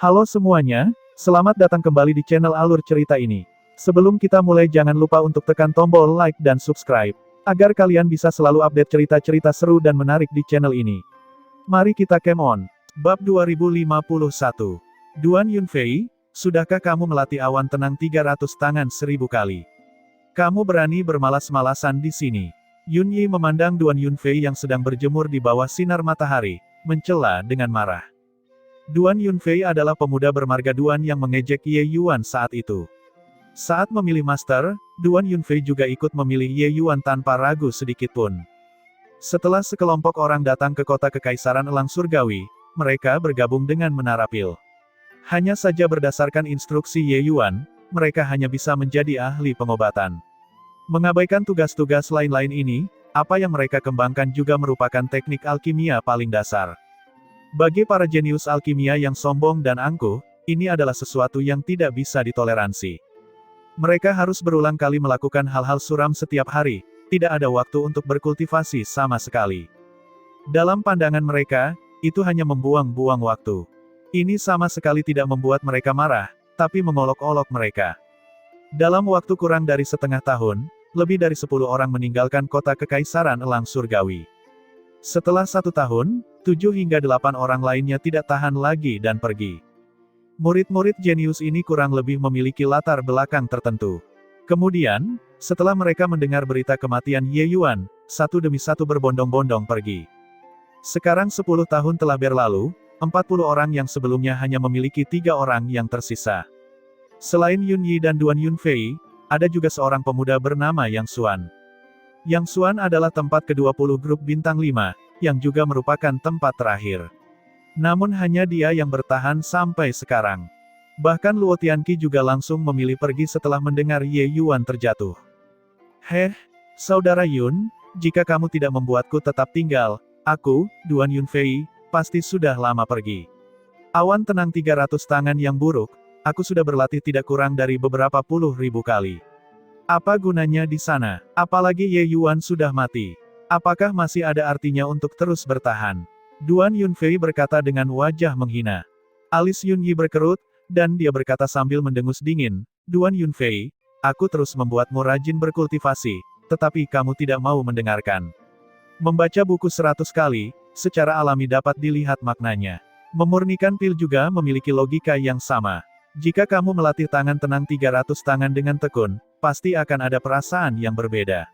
Halo semuanya, selamat datang kembali di channel Alur Cerita ini. Sebelum kita mulai jangan lupa untuk tekan tombol like dan subscribe, agar kalian bisa selalu update cerita-cerita seru dan menarik di channel ini. Mari kita game on. Bab 2051. Duan Yunfei, sudahkah kamu melatih awan tenang 300 tangan 1000 kali? Kamu berani bermalas-malasan di sini. Yun Yi memandang Duan Yunfei yang sedang berjemur di bawah sinar matahari, mencela dengan marah. Duan Yunfei adalah pemuda bermarga Duan yang mengejek Ye Yuan saat itu. Saat memilih master, Duan Yunfei juga ikut memilih Ye Yuan tanpa ragu sedikitpun. Setelah sekelompok orang datang ke kota Kekaisaran Elang Surgawi, mereka bergabung dengan Menara Pil. Hanya saja berdasarkan instruksi Ye Yuan, mereka hanya bisa menjadi ahli pengobatan. Mengabaikan tugas-tugas lain-lain ini, apa yang mereka kembangkan juga merupakan teknik alkimia paling dasar. Bagi para jenius alkimia yang sombong dan angkuh, ini adalah sesuatu yang tidak bisa ditoleransi. Mereka harus berulang kali melakukan hal-hal suram setiap hari, tidak ada waktu untuk berkultivasi sama sekali. Dalam pandangan mereka, itu hanya membuang-buang waktu. Ini sama sekali tidak membuat mereka marah, tapi mengolok-olok mereka. Dalam waktu kurang dari setengah tahun, lebih dari 10 orang meninggalkan kota Kekaisaran Elang Surgawi. Setelah 1 tahun, 7 hingga 8 orang lainnya tidak tahan lagi dan pergi. Murid-murid jenius ini kurang lebih memiliki latar belakang tertentu. Kemudian, setelah mereka mendengar berita kematian Ye Yuan, satu demi satu berbondong-bondong pergi. Sekarang 10 tahun telah berlalu, 40 orang yang sebelumnya hanya memiliki 3 orang yang tersisa. Selain Yun Yi dan Duan Yunfei, ada juga seorang pemuda bernama Yang Xuan. Yang Xuan adalah tempat ke-20 grup bintang 5, yang juga merupakan tempat terakhir. Namun hanya dia yang bertahan sampai sekarang. Bahkan Luo Tianqi juga langsung memilih pergi setelah mendengar Ye Yuan terjatuh. Heh, Saudara Yun, jika kamu tidak membuatku tetap tinggal, aku, Duan Yunfei, pasti sudah lama pergi. Awan tenang 300 tangan yang buruk, aku sudah berlatih tidak kurang dari beberapa puluh ribu kali. Apa gunanya di sana? Apalagi Ye Yuan sudah mati. Apakah masih ada artinya untuk terus bertahan? Duan Yunfei berkata dengan wajah menghina. Alis Yun Yi berkerut, dan dia berkata sambil mendengus dingin, Duan Yunfei, aku terus membuatmu rajin berkultivasi, tetapi kamu tidak mau mendengarkan. Membaca buku 100 kali, secara alami dapat dilihat maknanya. Memurnikan pil juga memiliki logika yang sama. Jika kamu melatih tangan tenang 300 tangan dengan tekun, pasti akan ada perasaan yang berbeda.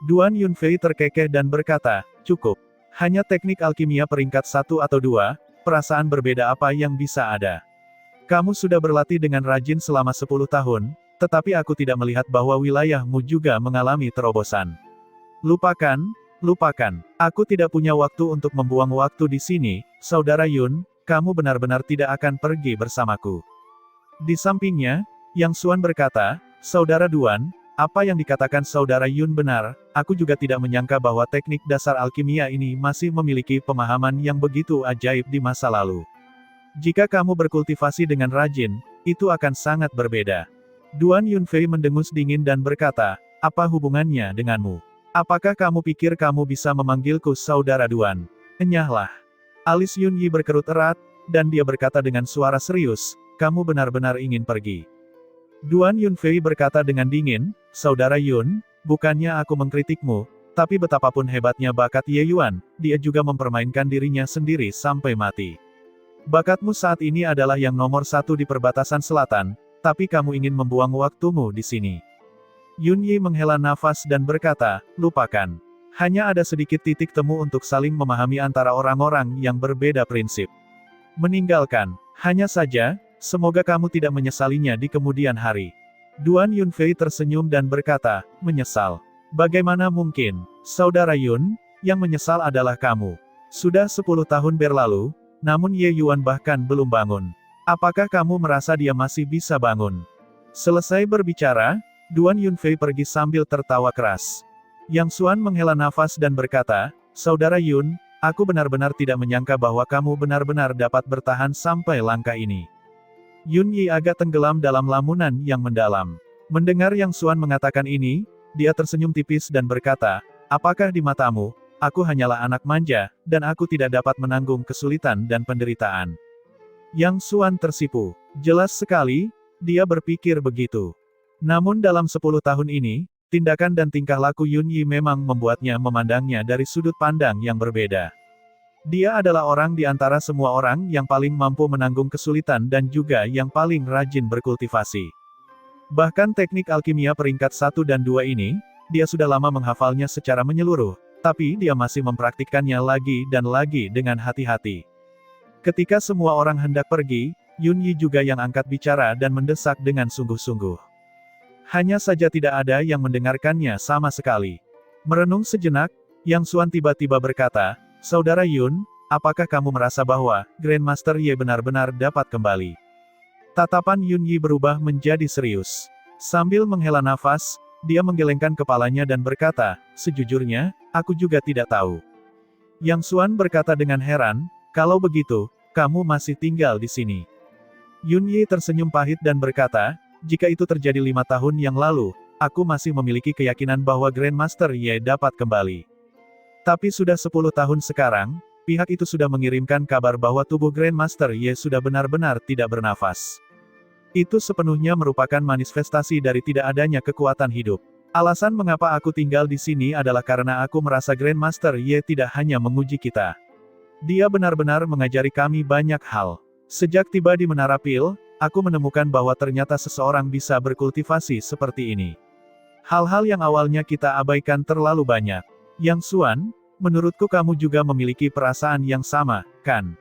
Duan Yunfei terkekeh dan berkata, cukup. Hanya teknik alkimia peringkat 1 atau 2, perasaan berbeda apa yang bisa ada. Kamu sudah berlatih dengan rajin selama 10 tahun, tetapi aku tidak melihat bahwa wilayahmu juga mengalami terobosan. Lupakan, lupakan. Aku tidak punya waktu untuk membuang waktu di sini, Saudara Yun, kamu benar-benar tidak akan pergi bersamaku. Di sampingnya, Yang Xuan berkata, Saudara Duan, apa yang dikatakan Saudara Yun benar, aku juga tidak menyangka bahwa teknik dasar alkimia ini masih memiliki pemahaman yang begitu ajaib di masa lalu. Jika kamu berkultivasi dengan rajin, itu akan sangat berbeda. Duan Yunfei mendengus dingin dan berkata, apa hubungannya denganmu? Apakah kamu pikir kamu bisa memanggilku Saudara Duan? Enyahlah. Alis Yun Yi berkerut erat, dan dia berkata dengan suara serius, kamu benar-benar ingin pergi. Duan Yunfei berkata dengan dingin, Saudara Yun, bukannya aku mengkritikmu, tapi betapapun hebatnya bakat Ye Yuan, dia juga mempermainkan dirinya sendiri sampai mati. Bakatmu saat ini adalah yang nomor 1 di perbatasan selatan, tapi kamu ingin membuang waktumu di sini. Yun Yi menghela nafas dan berkata, lupakan. Hanya ada sedikit titik temu untuk saling memahami antara orang-orang yang berbeda prinsip. Meninggalkan. Hanya saja, semoga kamu tidak menyesalinya di kemudian hari. Duan Yunfei tersenyum dan berkata, menyesal. Bagaimana mungkin, Saudara Yun, yang menyesal adalah kamu. Sudah 10 tahun berlalu, namun Ye Yuan bahkan belum bangun. Apakah kamu merasa dia masih bisa bangun? Selesai berbicara, Duan Yunfei pergi sambil tertawa keras. Yang Xuan menghela nafas dan berkata, Saudara Yun, aku benar-benar tidak menyangka bahwa kamu benar-benar dapat bertahan sampai langkah ini. Yun Yi agak tenggelam dalam lamunan yang mendalam. Mendengar Yang Xuan mengatakan ini, dia tersenyum tipis dan berkata, apakah di matamu, aku hanyalah anak manja, dan aku tidak dapat menanggung kesulitan dan penderitaan. Yang Xuan tersipu. Jelas sekali, dia berpikir begitu. Namun dalam 10 tahun ini, tindakan dan tingkah laku Yun Yi memang membuatnya memandangnya dari sudut pandang yang berbeda. Dia adalah orang di antara semua orang yang paling mampu menanggung kesulitan dan juga yang paling rajin berkultivasi. Bahkan teknik alkimia peringkat 1 dan 2 ini, dia sudah lama menghafalnya secara menyeluruh, tapi dia masih mempraktikkannya lagi dan lagi dengan hati-hati. Ketika semua orang hendak pergi, Yun Yi juga yang angkat bicara dan mendesak dengan sungguh-sungguh. Hanya saja tidak ada yang mendengarkannya sama sekali. Merenung sejenak, Yang Xuan tiba-tiba berkata, "Saudara Yun, apakah kamu merasa bahwa Grandmaster Ye benar-benar dapat kembali?" Tatapan Yun Yi berubah menjadi serius. Sambil menghela nafas, dia menggelengkan kepalanya dan berkata, "Sejujurnya, aku juga tidak tahu." Yang Xuan berkata dengan heran, "Kalau begitu, kamu masih tinggal di sini." Yun Yi tersenyum pahit dan berkata, "Jika itu terjadi 5 tahun yang lalu, aku masih memiliki keyakinan bahwa Grandmaster Ye dapat kembali. Tapi sudah 10 tahun sekarang, pihak itu sudah mengirimkan kabar bahwa tubuh Grandmaster Ye sudah benar-benar tidak bernafas. Itu sepenuhnya merupakan manifestasi dari tidak adanya kekuatan hidup. Alasan mengapa aku tinggal di sini adalah karena aku merasa Grandmaster Ye tidak hanya menguji kita. Dia benar-benar mengajari kami banyak hal. Sejak tiba di Menara Pil, aku menemukan bahwa ternyata seseorang bisa berkultivasi seperti ini. Hal-hal yang awalnya kita abaikan terlalu banyak. Yang Xuan, menurutku kamu juga memiliki perasaan yang sama, kan?"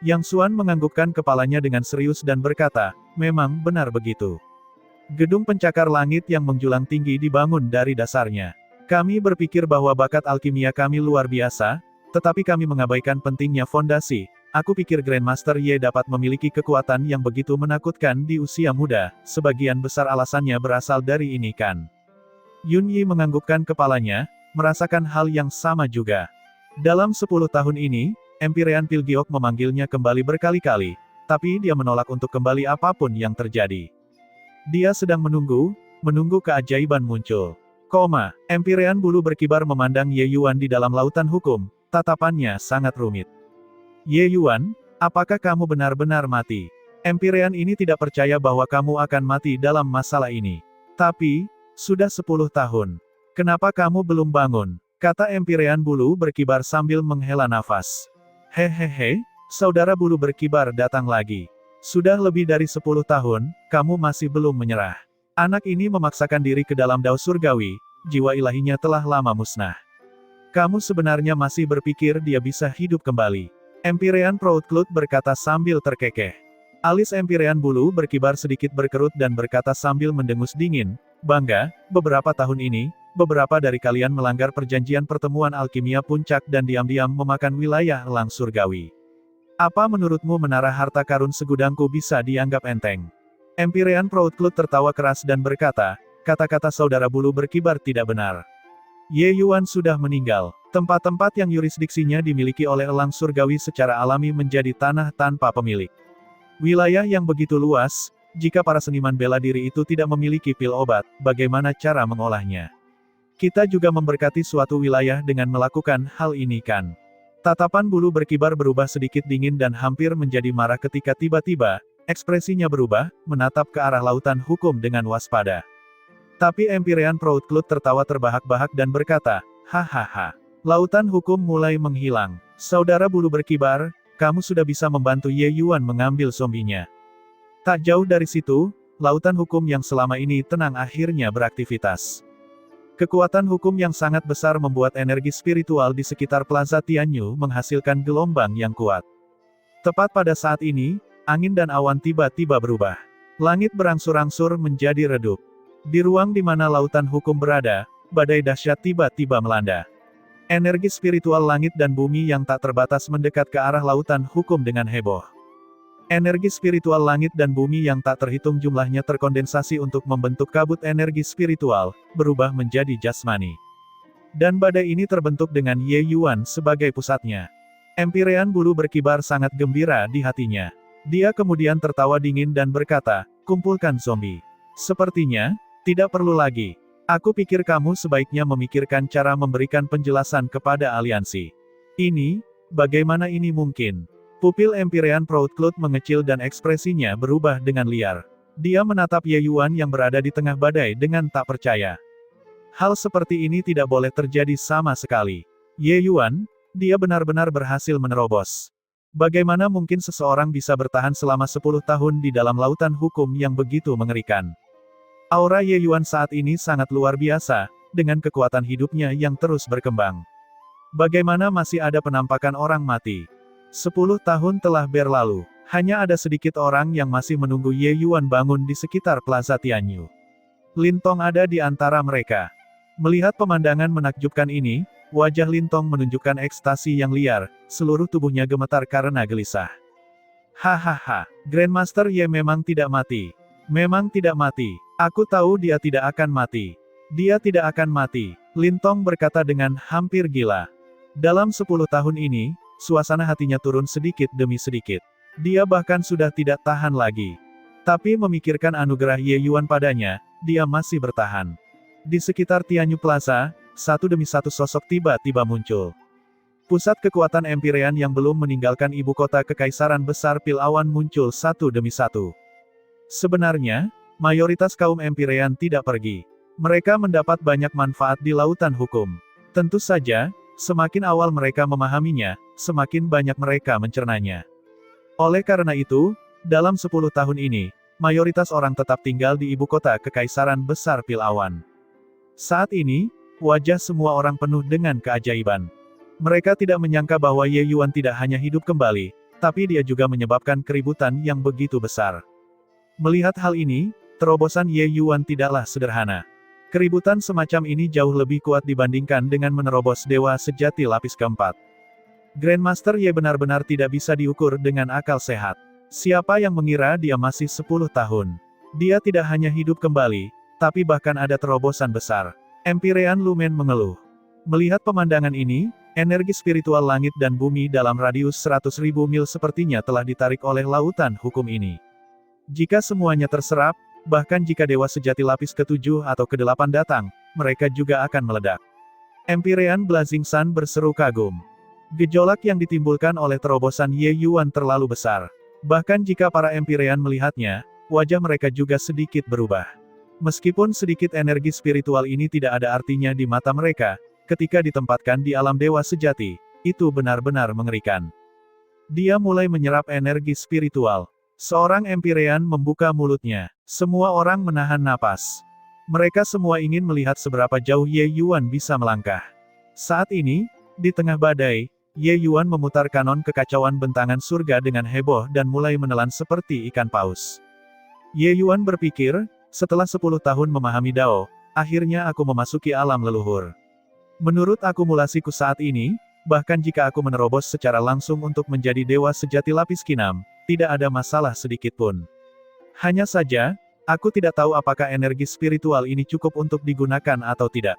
Yang Xuan menganggukkan kepalanya dengan serius dan berkata, "Memang benar begitu." Gedung pencakar langit yang menjulang tinggi dibangun dari dasarnya. Kami berpikir bahwa bakat alkimia kami luar biasa, tetapi kami mengabaikan pentingnya fondasi. Aku pikir Grandmaster Ye dapat memiliki kekuatan yang begitu menakutkan di usia muda, sebagian besar alasannya berasal dari ini kan. Yun Yi menganggukkan kepalanya, merasakan hal yang sama juga. Dalam 10 tahun ini, Empyrean Pilgiok memanggilnya kembali berkali-kali, tapi dia menolak untuk kembali apapun yang terjadi. Dia sedang menunggu keajaiban muncul. Empyrean bulu berkibar memandang Ye Yuan di dalam lautan hukum, tatapannya sangat rumit. "Ye Yuan, apakah kamu benar-benar mati? Empyrean ini tidak percaya bahwa kamu akan mati dalam masalah ini. Tapi, sudah 10 tahun. Kenapa kamu belum bangun?" kata Empyrean bulu berkibar sambil menghela nafas. "Hehehe, saudara bulu berkibar datang lagi. Sudah lebih dari 10 tahun, kamu masih belum menyerah. Anak ini memaksakan diri ke dalam dao surgawi, jiwa ilahinya telah lama musnah. Kamu sebenarnya masih berpikir dia bisa hidup kembali?" Empyrean Proudcloud berkata sambil terkekeh. Alis Empyrean bulu berkibar sedikit berkerut dan berkata sambil mendengus dingin, "Bangga, beberapa tahun ini, beberapa dari kalian melanggar perjanjian pertemuan alkimia puncak dan diam-diam memakan wilayah elang surgawi. Apa menurutmu menara harta karun segudangku bisa dianggap enteng?" Empyrean Proudcloud tertawa keras dan berkata, "Kata-kata saudara bulu berkibar tidak benar. Ye Yuan sudah meninggal. Tempat-tempat yang yurisdiksinya dimiliki oleh elang surgawi secara alami menjadi tanah tanpa pemilik. Wilayah yang begitu luas, jika para seniman bela diri itu tidak memiliki pil obat, bagaimana cara mengolahnya? Kita juga memberkati suatu wilayah dengan melakukan hal ini kan?" Tatapan bulu berkibar berubah sedikit dingin dan hampir menjadi marah ketika tiba-tiba, ekspresinya berubah, menatap ke arah lautan hukum dengan waspada. Tapi Empyrean Proudcloud tertawa terbahak-bahak dan berkata, "Hahaha. Lautan hukum mulai menghilang. Saudara bulu berkibar, kamu sudah bisa membantu Ye Yuan mengambil zombinya." Tak jauh dari situ, lautan hukum yang selama ini tenang akhirnya beraktivitas. Kekuatan hukum yang sangat besar membuat energi spiritual di sekitar Plaza Tianyu menghasilkan gelombang yang kuat. Tepat pada saat ini, angin dan awan tiba-tiba berubah. Langit berangsur-angsur menjadi redup. Di ruang di mana lautan hukum berada, badai dahsyat tiba-tiba melanda. Energi spiritual langit dan bumi yang tak terbatas mendekat ke arah lautan hukum dengan heboh. Energi spiritual langit dan bumi yang tak terhitung jumlahnya terkondensasi untuk membentuk kabut energi spiritual, berubah menjadi jasmani. Dan badai ini terbentuk dengan Ye Yuan sebagai pusatnya. Empyrean bulu berkibar sangat gembira di hatinya. Dia kemudian tertawa dingin dan berkata, "Kumpulkan zombie. Sepertinya, tidak perlu lagi. Aku pikir kamu sebaiknya memikirkan cara memberikan penjelasan kepada aliansi. Ini, bagaimana ini mungkin? Pupil Empyrean Proudcloud mengecil dan ekspresinya berubah dengan liar. Dia menatap Ye Yuan yang berada di tengah badai dengan tak percaya. Hal seperti ini tidak boleh terjadi sama sekali. Ye Yuan, dia benar-benar berhasil menerobos. Bagaimana mungkin seseorang bisa bertahan selama 10 tahun di dalam lautan hukum yang begitu mengerikan? Aura Ye Yuan saat ini sangat luar biasa, dengan kekuatan hidupnya yang terus berkembang. Bagaimana masih ada penampakan orang mati? 10 tahun telah berlalu. Hanya ada sedikit orang yang masih menunggu Ye Yuan bangun di sekitar Plaza Tianyu. Lin Tong ada di antara mereka. Melihat pemandangan menakjubkan ini, wajah Lin Tong menunjukkan ekstasi yang liar, seluruh tubuhnya gemetar karena gelisah. Hahaha, Grandmaster Ye memang tidak mati. Memang tidak mati. Aku tahu dia tidak akan mati. Dia tidak akan mati, Lin Tong berkata dengan hampir gila. Dalam 10 tahun ini, suasana hatinya turun sedikit demi sedikit. Dia bahkan sudah tidak tahan lagi. Tapi memikirkan anugerah Ye Yuan padanya, dia masih bertahan. Di sekitar Tianyu Plaza, satu demi satu sosok tiba-tiba muncul. Pusat kekuatan Empyrean yang belum meninggalkan ibu kota kekaisaran besar Pil Awan muncul satu demi satu. Sebenarnya, mayoritas kaum Empyrean tidak pergi. Mereka mendapat banyak manfaat di lautan hukum. Tentu saja, semakin awal mereka memahaminya, semakin banyak mereka mencernanya. Oleh karena itu, dalam 10 tahun ini, mayoritas orang tetap tinggal di ibu kota kekaisaran besar Pil Awan. Saat ini, wajah semua orang penuh dengan keajaiban. Mereka tidak menyangka bahwa Ye Yuan tidak hanya hidup kembali, tapi dia juga menyebabkan keributan yang begitu besar. Melihat hal ini, terobosan Ye Yuan tidaklah sederhana. Keributan semacam ini jauh lebih kuat dibandingkan dengan menerobos dewa sejati lapis keempat. Grandmaster Ye benar-benar tidak bisa diukur dengan akal sehat. Siapa yang mengira dia masih 10 tahun? Dia tidak hanya hidup kembali, tapi bahkan ada terobosan besar. Empyrean Lumen mengeluh. Melihat pemandangan ini, energi spiritual langit dan bumi dalam radius 100.000 mil sepertinya telah ditarik oleh lautan hukum ini. Jika semuanya terserap, bahkan jika dewa sejati lapis ke-7 atau ke-8 datang, mereka juga akan meledak. Empyrean Blazing Sun berseru kagum. Gejolak yang ditimbulkan oleh terobosan Ye Yuan terlalu besar. Bahkan jika para Empyrean melihatnya, wajah mereka juga sedikit berubah. Meskipun sedikit energi spiritual ini tidak ada artinya di mata mereka, ketika ditempatkan di alam dewa sejati, itu benar-benar mengerikan. Dia mulai menyerap energi spiritual. Seorang Empyrean membuka mulutnya. Semua orang menahan napas. Mereka semua ingin melihat seberapa jauh Ye Yuan bisa melangkah. Saat ini, di tengah badai, Ye Yuan memutar kanon kekacauan bentangan surga dengan heboh dan mulai menelan seperti ikan paus. Ye Yuan berpikir, setelah 10 tahun memahami Dao, akhirnya aku memasuki alam leluhur. Menurut akumulasiku saat ini, bahkan jika aku menerobos secara langsung untuk menjadi dewa sejati lapis Q6, tidak ada masalah sedikit pun. Hanya saja, aku tidak tahu apakah energi spiritual ini cukup untuk digunakan atau tidak.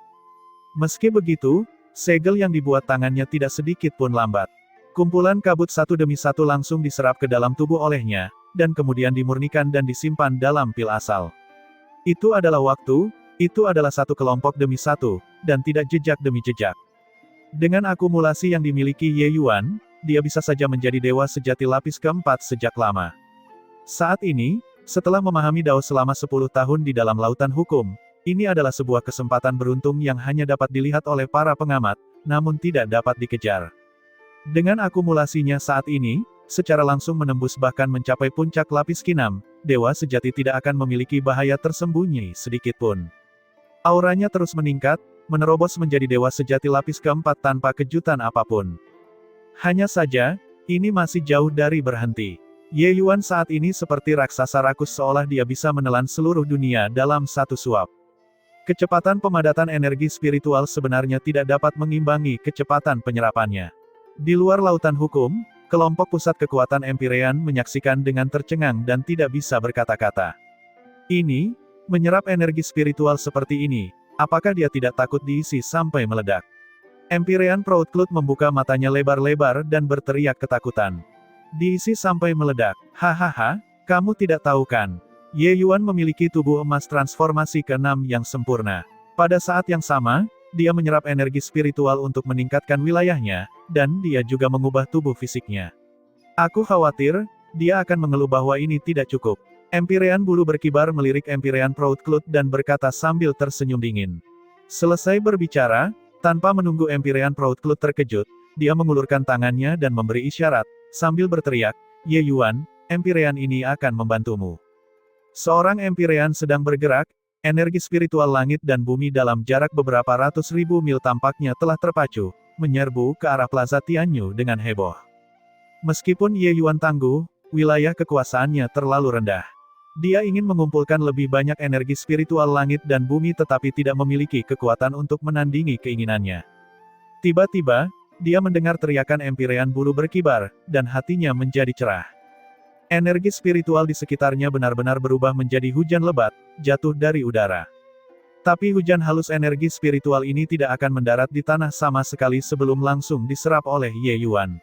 Meski begitu, segel yang dibuat tangannya tidak sedikit pun lambat. Kumpulan kabut satu demi satu langsung diserap ke dalam tubuh olehnya, dan kemudian dimurnikan dan disimpan dalam pil asal. Itu adalah waktu, itu adalah satu kelompok demi satu, dan tidak jejak demi jejak. Dengan akumulasi yang dimiliki Ye Yuan, dia bisa saja menjadi dewa sejati lapis keempat sejak lama. Saat ini, setelah memahami Dao selama 10 tahun di dalam lautan hukum, ini adalah sebuah kesempatan beruntung yang hanya dapat dilihat oleh para pengamat, namun tidak dapat dikejar. Dengan akumulasinya saat ini, secara langsung menembus bahkan mencapai puncak lapis Q6, dewa sejati tidak akan memiliki bahaya tersembunyi sedikit pun. Auranya terus meningkat, menerobos menjadi dewa sejati lapis keempat tanpa kejutan apapun. Hanya saja, ini masih jauh dari berhenti. Ye Yuan saat ini seperti raksasa rakus seolah dia bisa menelan seluruh dunia dalam satu suap. Kecepatan pemadatan energi spiritual sebenarnya tidak dapat mengimbangi kecepatan penyerapannya. Di luar lautan hukum, kelompok pusat kekuatan Empyrean menyaksikan dengan tercengang dan tidak bisa berkata-kata. Ini, menyerap energi spiritual seperti ini, apakah dia tidak takut diisi sampai meledak? Empyrean Proudcloud membuka matanya lebar-lebar dan berteriak ketakutan. Diisi sampai meledak. Hahaha, kamu tidak tahu kan? Ye Yuan memiliki tubuh emas transformasi ke-6 yang sempurna. Pada saat yang sama, dia menyerap energi spiritual untuk meningkatkan wilayahnya, dan dia juga mengubah tubuh fisiknya. Aku khawatir, dia akan mengeluh bahwa ini tidak cukup. Empyrean bulu berkibar melirik Empyrean Proudcloud dan berkata sambil tersenyum dingin. Selesai berbicara, tanpa menunggu Empyrean Proudcloud terkejut, dia mengulurkan tangannya dan memberi isyarat, sambil berteriak, Ye Yuan, Empyrean ini akan membantumu. Seorang Empyrean sedang bergerak, energi spiritual langit dan bumi dalam jarak beberapa ratus ribu mil tampaknya telah terpacu, menyerbu ke arah Plaza Tianyu dengan heboh. Meskipun Ye Yuan tangguh, wilayah kekuasaannya terlalu rendah. Dia ingin mengumpulkan lebih banyak energi spiritual langit dan bumi tetapi tidak memiliki kekuatan untuk menandingi keinginannya. Tiba-tiba, dia mendengar teriakan Empyrean bulu berkibar, dan hatinya menjadi cerah. Energi spiritual di sekitarnya benar-benar berubah menjadi hujan lebat, jatuh dari udara. Tapi hujan halus energi spiritual ini tidak akan mendarat di tanah sama sekali sebelum langsung diserap oleh Ye Yuan.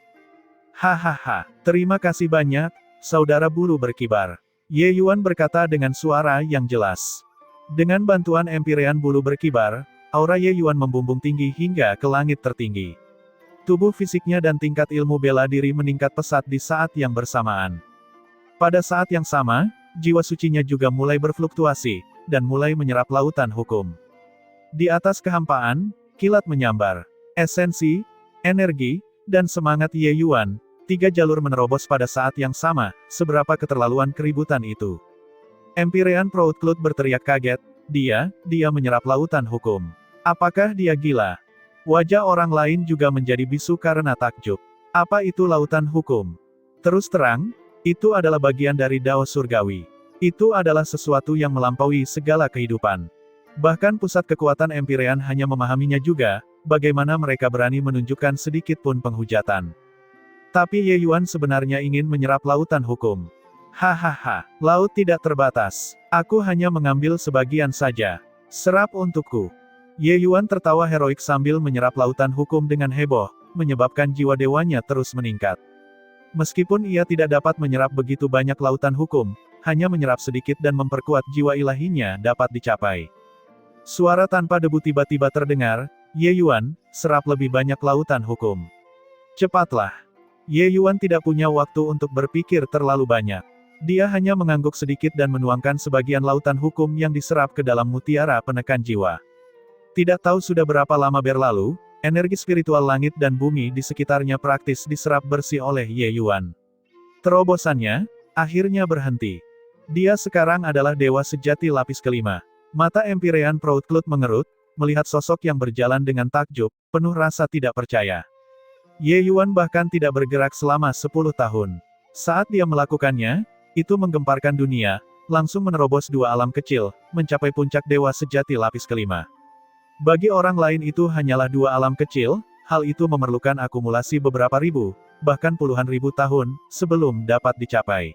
Hahaha, terima kasih banyak, saudara bulu berkibar. Ye Yuan berkata dengan suara yang jelas. Dengan bantuan Empyrean bulu berkibar, aura Ye Yuan membumbung tinggi hingga ke langit tertinggi. Tubuh fisiknya dan tingkat ilmu bela diri meningkat pesat di saat yang bersamaan. Pada saat yang sama, jiwa sucinya juga mulai berfluktuasi, dan mulai menyerap lautan hukum. Di atas kehampaan, kilat menyambar. Esensi, energi, dan semangat Ye Yuan, 3 jalur menerobos pada saat yang sama, seberapa keterlaluan keributan itu. Empyrean Proudcloud berteriak kaget, dia menyerap lautan hukum. Apakah dia gila? Wajah orang lain juga menjadi bisu karena takjub. Apa itu lautan hukum? Terus terang, itu adalah bagian dari Dao Surgawi. Itu adalah sesuatu yang melampaui segala kehidupan. Bahkan pusat kekuatan Empyrean hanya memahaminya juga, bagaimana mereka berani menunjukkan sedikit pun penghujatan. Tapi Ye Yuan sebenarnya ingin menyerap lautan hukum. Hahaha, laut tidak terbatas. Aku hanya mengambil sebagian saja. Serap untukku. Ye Yuan tertawa heroik sambil menyerap lautan hukum dengan heboh, menyebabkan jiwa dewanya terus meningkat. Meskipun ia tidak dapat menyerap begitu banyak lautan hukum, hanya menyerap sedikit dan memperkuat jiwa ilahinya dapat dicapai. Suara tanpa debu tiba-tiba terdengar, Ye Yuan, serap lebih banyak lautan hukum. Cepatlah. Ye Yuan tidak punya waktu untuk berpikir terlalu banyak. Dia hanya mengangguk sedikit dan menuangkan sebagian lautan hukum yang diserap ke dalam mutiara penekan jiwa. Tidak tahu sudah berapa lama berlalu, energi spiritual langit dan bumi di sekitarnya praktis diserap bersih oleh Ye Yuan. Terobosannya, akhirnya berhenti. Dia sekarang adalah dewa sejati lapis kelima. Mata Empyrean Proudcloud mengerut, melihat sosok yang berjalan dengan takjub, penuh rasa tidak percaya. Ye Yuan bahkan tidak bergerak selama 10 tahun. Saat dia melakukannya, itu menggemparkan dunia, langsung menerobos 2 alam kecil, mencapai puncak dewa sejati lapis kelima. Bagi orang lain itu hanyalah 2 alam kecil, hal itu memerlukan akumulasi beberapa ribu, bahkan puluhan ribu tahun, sebelum dapat dicapai.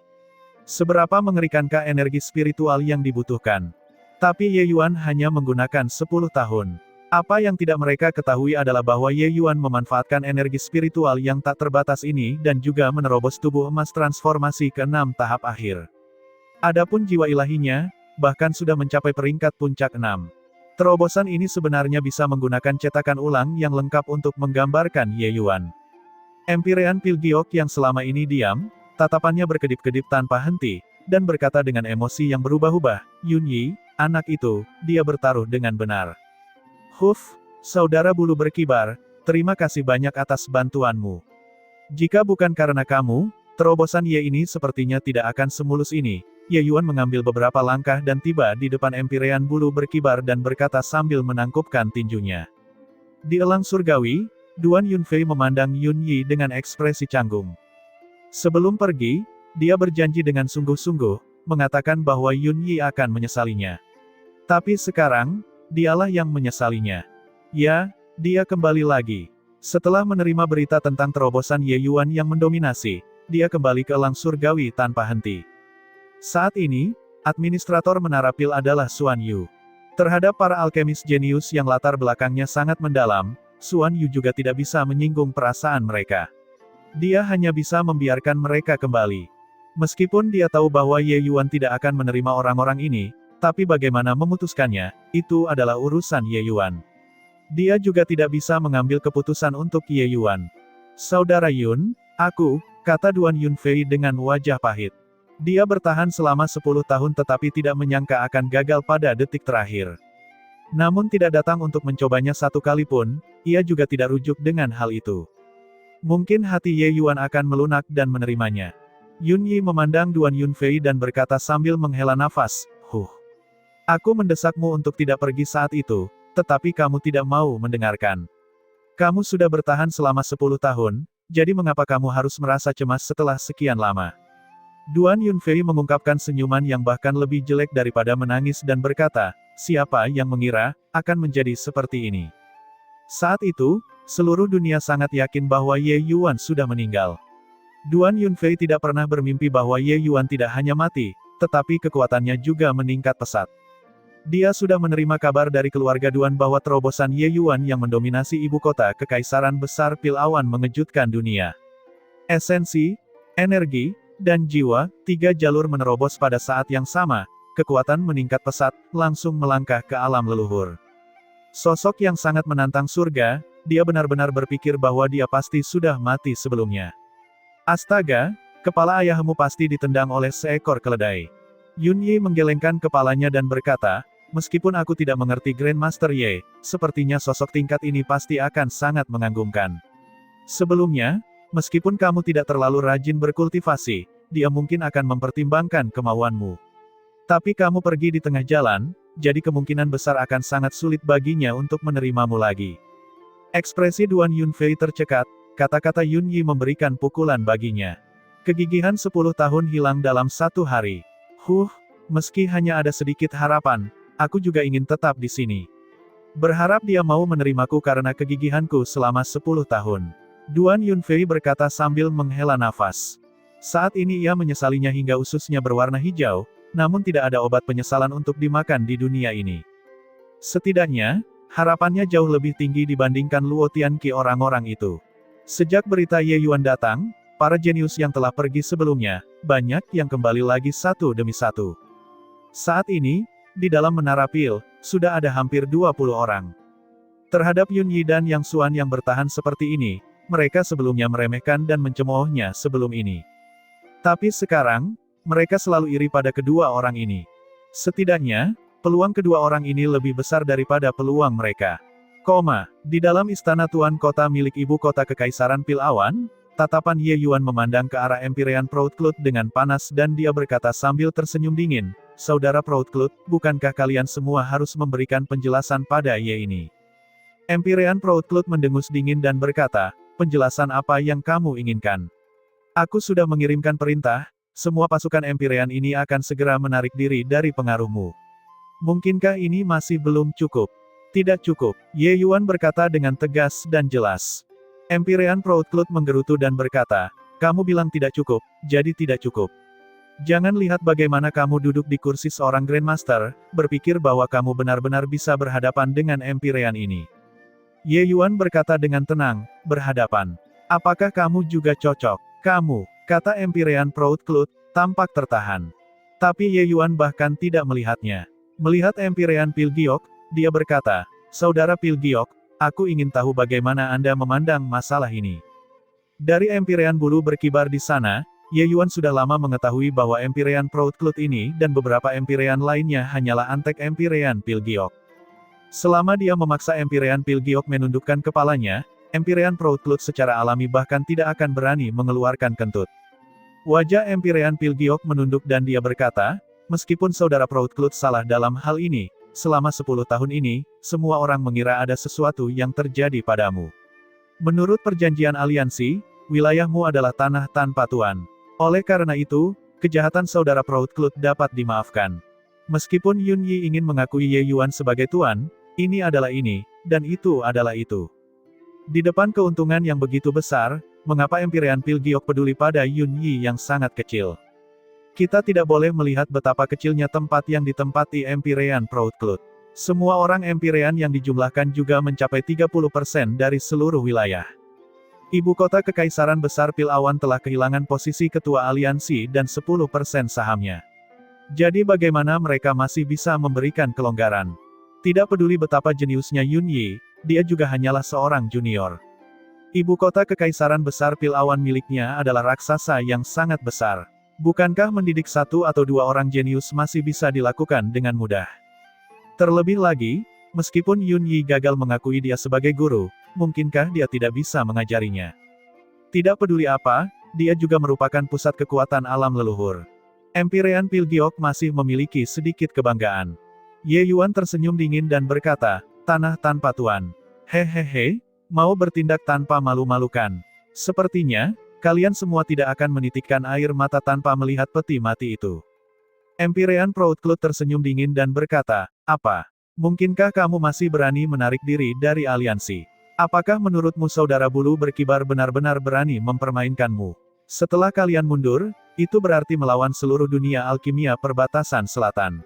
Seberapa mengerikankah energi spiritual yang dibutuhkan? Tapi Ye Yuan hanya menggunakan 10 tahun. Apa yang tidak mereka ketahui adalah bahwa Ye Yuan memanfaatkan energi spiritual yang tak terbatas ini dan juga menerobos tubuh emas transformasi ke 6 tahap akhir. Adapun jiwa ilahinya, bahkan sudah mencapai peringkat puncak 6. Terobosan ini sebenarnya bisa menggunakan cetakan ulang yang lengkap untuk menggambarkan Ye Yuan. Empyrean Pilgiok yang selama ini diam, tatapannya berkedip-kedip tanpa henti, dan berkata dengan emosi yang berubah-ubah, Yun Yi, anak itu, dia bertaruh dengan benar. Huf, saudara bulu berkibar, terima kasih banyak atas bantuanmu. Jika bukan karena kamu, terobosan Ye ini sepertinya tidak akan semulus ini. Ye Yuan mengambil beberapa langkah dan tiba di depan Empyrean bulu berkibar dan berkata sambil menangkupkan tinjunya. Di elang surgawi, Duan Yunfei memandang Yun Yi dengan ekspresi canggung. Sebelum pergi, dia berjanji dengan sungguh-sungguh, mengatakan bahwa Yun Yi akan menyesalinya. Tapi sekarang, dialah yang menyesalinya. Ya, dia kembali lagi. Setelah menerima berita tentang terobosan Ye Yuan yang mendominasi, dia kembali ke elang surgawi tanpa henti. Saat ini, administrator Menara Pil adalah Xuan Yu. Terhadap para alkemis jenius yang latar belakangnya sangat mendalam, Xuan Yu juga tidak bisa menyinggung perasaan mereka. Dia hanya bisa membiarkan mereka kembali. Meskipun dia tahu bahwa Ye Yuan tidak akan menerima orang-orang ini, tapi bagaimana memutuskannya, itu adalah urusan Ye Yuan. Dia juga tidak bisa mengambil keputusan untuk Ye Yuan. Saudara Yun, kata Duan Yunfei dengan wajah pahit. Dia bertahan selama 10 tahun tetapi tidak menyangka akan gagal pada detik terakhir. Namun tidak datang untuk mencobanya satu kali pun, ia juga tidak rujuk dengan hal itu. Mungkin hati Ye Yuan akan melunak dan menerimanya. Yun Yi memandang Duan Yunfei dan berkata sambil menghela nafas, Aku mendesakmu untuk tidak pergi saat itu, tetapi kamu tidak mau mendengarkan. Kamu sudah bertahan selama 10 tahun, jadi mengapa kamu harus merasa cemas setelah sekian lama? Duan Yunfei mengungkapkan senyuman yang bahkan lebih jelek daripada menangis dan berkata, siapa yang mengira, akan menjadi seperti ini. Saat itu, seluruh dunia sangat yakin bahwa Ye Yuan sudah meninggal. Duan Yunfei tidak pernah bermimpi bahwa Ye Yuan tidak hanya mati, tetapi kekuatannya juga meningkat pesat. Dia sudah menerima kabar dari keluarga Duan bahwa terobosan Ye Yuan yang mendominasi ibu kota Kekaisaran Besar Pil Awan mengejutkan dunia. Esensi, energi, dan jiwa, 3 jalur menerobos pada saat yang sama, kekuatan meningkat pesat, langsung melangkah ke alam leluhur. Sosok yang sangat menantang surga, dia benar-benar berpikir bahwa dia pasti sudah mati sebelumnya. Astaga, kepala ayahmu pasti ditendang oleh seekor keledai. Yun Yi menggelengkan kepalanya dan berkata, meskipun aku tidak mengerti Grandmaster Ye, sepertinya sosok tingkat ini pasti akan sangat mengagumkan. Sebelumnya, meskipun kamu tidak terlalu rajin berkultivasi, dia mungkin akan mempertimbangkan kemauanmu. Tapi kamu pergi di tengah jalan, jadi kemungkinan besar akan sangat sulit baginya untuk menerimamu lagi. Ekspresi Duan Yunfei tercekat, kata-kata Yun Yi memberikan pukulan baginya. Kegigihan 10 tahun hilang dalam 1 hari. Meski hanya ada sedikit harapan, aku juga ingin tetap di sini. Berharap dia mau menerimaku karena kegigihanku selama 10 tahun. Duan Yunfei berkata sambil menghela nafas. Saat ini ia menyesalinya hingga ususnya berwarna hijau, namun tidak ada obat penyesalan untuk dimakan di dunia ini. Setidaknya, harapannya jauh lebih tinggi dibandingkan Luo Tianqi orang-orang itu. Sejak berita Ye Yuan datang, para jenius yang telah pergi sebelumnya, banyak yang kembali lagi satu demi satu. Saat ini, di dalam menara pil, sudah ada hampir 20 orang. Terhadap Yun Yi dan Yang Xuan yang bertahan seperti ini, mereka sebelumnya meremehkan dan mencemoohnya sebelum ini. Tapi sekarang, mereka selalu iri pada kedua orang ini. Setidaknya, peluang kedua orang ini lebih besar daripada peluang mereka. Di dalam istana tuan kota milik ibu kota Kekaisaran Pil Awan, tatapan Ye Yuan memandang ke arah Empyrean Proudcloud dengan panas dan dia berkata sambil tersenyum dingin, Saudara Proudcloud, bukankah kalian semua harus memberikan penjelasan pada Ye ini? Empyrean Proudcloud mendengus dingin dan berkata, penjelasan apa yang kamu inginkan? Aku sudah mengirimkan perintah, semua pasukan Empyrean ini akan segera menarik diri dari pengaruhmu. Mungkinkah ini masih belum cukup? Tidak cukup, Ye Yuan berkata dengan tegas dan jelas. Empyrean Proudcloud menggerutu dan berkata, kamu bilang tidak cukup, jadi tidak cukup. Jangan lihat bagaimana kamu duduk di kursi seorang Grandmaster, berpikir bahwa kamu benar-benar bisa berhadapan dengan Empyrean ini. Ye Yuan berkata dengan tenang, berhadapan. Apakah kamu juga cocok? Kamu, kata Empyrean Proudcloud, tampak tertahan. Tapi Ye Yuan bahkan tidak melihatnya. Melihat Empyrean Pilgiok, dia berkata, Saudara Pilgiok, aku ingin tahu bagaimana Anda memandang masalah ini. Dari Empyrean bulu berkibar di sana, Ye Yuan sudah lama mengetahui bahwa Empyrean Proudcloud ini dan beberapa Empyrean lainnya hanyalah antek Empyrean Pilgiok. Selama dia memaksa Empyrean Pilgiok menundukkan kepalanya, Empyrean Proudcloud secara alami bahkan tidak akan berani mengeluarkan kentut. Wajah Empyrean Pilgiok menunduk dan dia berkata, meskipun Saudara Proudcloud salah dalam hal ini, selama 10 tahun ini, semua orang mengira ada sesuatu yang terjadi padamu. Menurut perjanjian aliansi, wilayahmu adalah tanah tanpa tuan. Oleh karena itu, kejahatan Saudara Proudcloud dapat dimaafkan. Meskipun Yun Yi ingin mengakui Ye Yuan sebagai tuan, ini adalah ini, dan itu adalah itu. Di depan keuntungan yang begitu besar, mengapa Empyrean Pilgiok peduli pada Yun Yi yang sangat kecil? Kita tidak boleh melihat betapa kecilnya tempat yang ditempati Empyrean Proudcloud. Semua orang Empyrean yang dijumlahkan juga mencapai 30% dari seluruh wilayah. Ibu kota Kekaisaran Besar Pil Awan telah kehilangan posisi ketua aliansi dan 10% sahamnya. Jadi bagaimana mereka masih bisa memberikan kelonggaran? Tidak peduli betapa jeniusnya Yun Yi, dia juga hanyalah seorang junior. Ibu kota kekaisaran besar Pil Awan miliknya adalah raksasa yang sangat besar. Bukankah mendidik satu atau dua orang jenius masih bisa dilakukan dengan mudah? Terlebih lagi, meskipun Yun Yi gagal mengakui dia sebagai guru, mungkinkah dia tidak bisa mengajarinya? Tidak peduli apa, dia juga merupakan pusat kekuatan alam leluhur. Empyrean Pilgiok masih memiliki sedikit kebanggaan. Ye Yuan tersenyum dingin dan berkata, tanah tanpa tuan. Hehehe, mau bertindak tanpa malu-malukan. Sepertinya, kalian semua tidak akan menitikkan air mata tanpa melihat peti mati itu. Empyrean Proudcloud tersenyum dingin dan berkata, apa? Mungkinkah kamu masih berani menarik diri dari aliansi? Apakah menurutmu saudara bulu berkibar benar-benar berani mempermainkanmu? Setelah kalian mundur, itu berarti melawan seluruh dunia alkimia perbatasan selatan.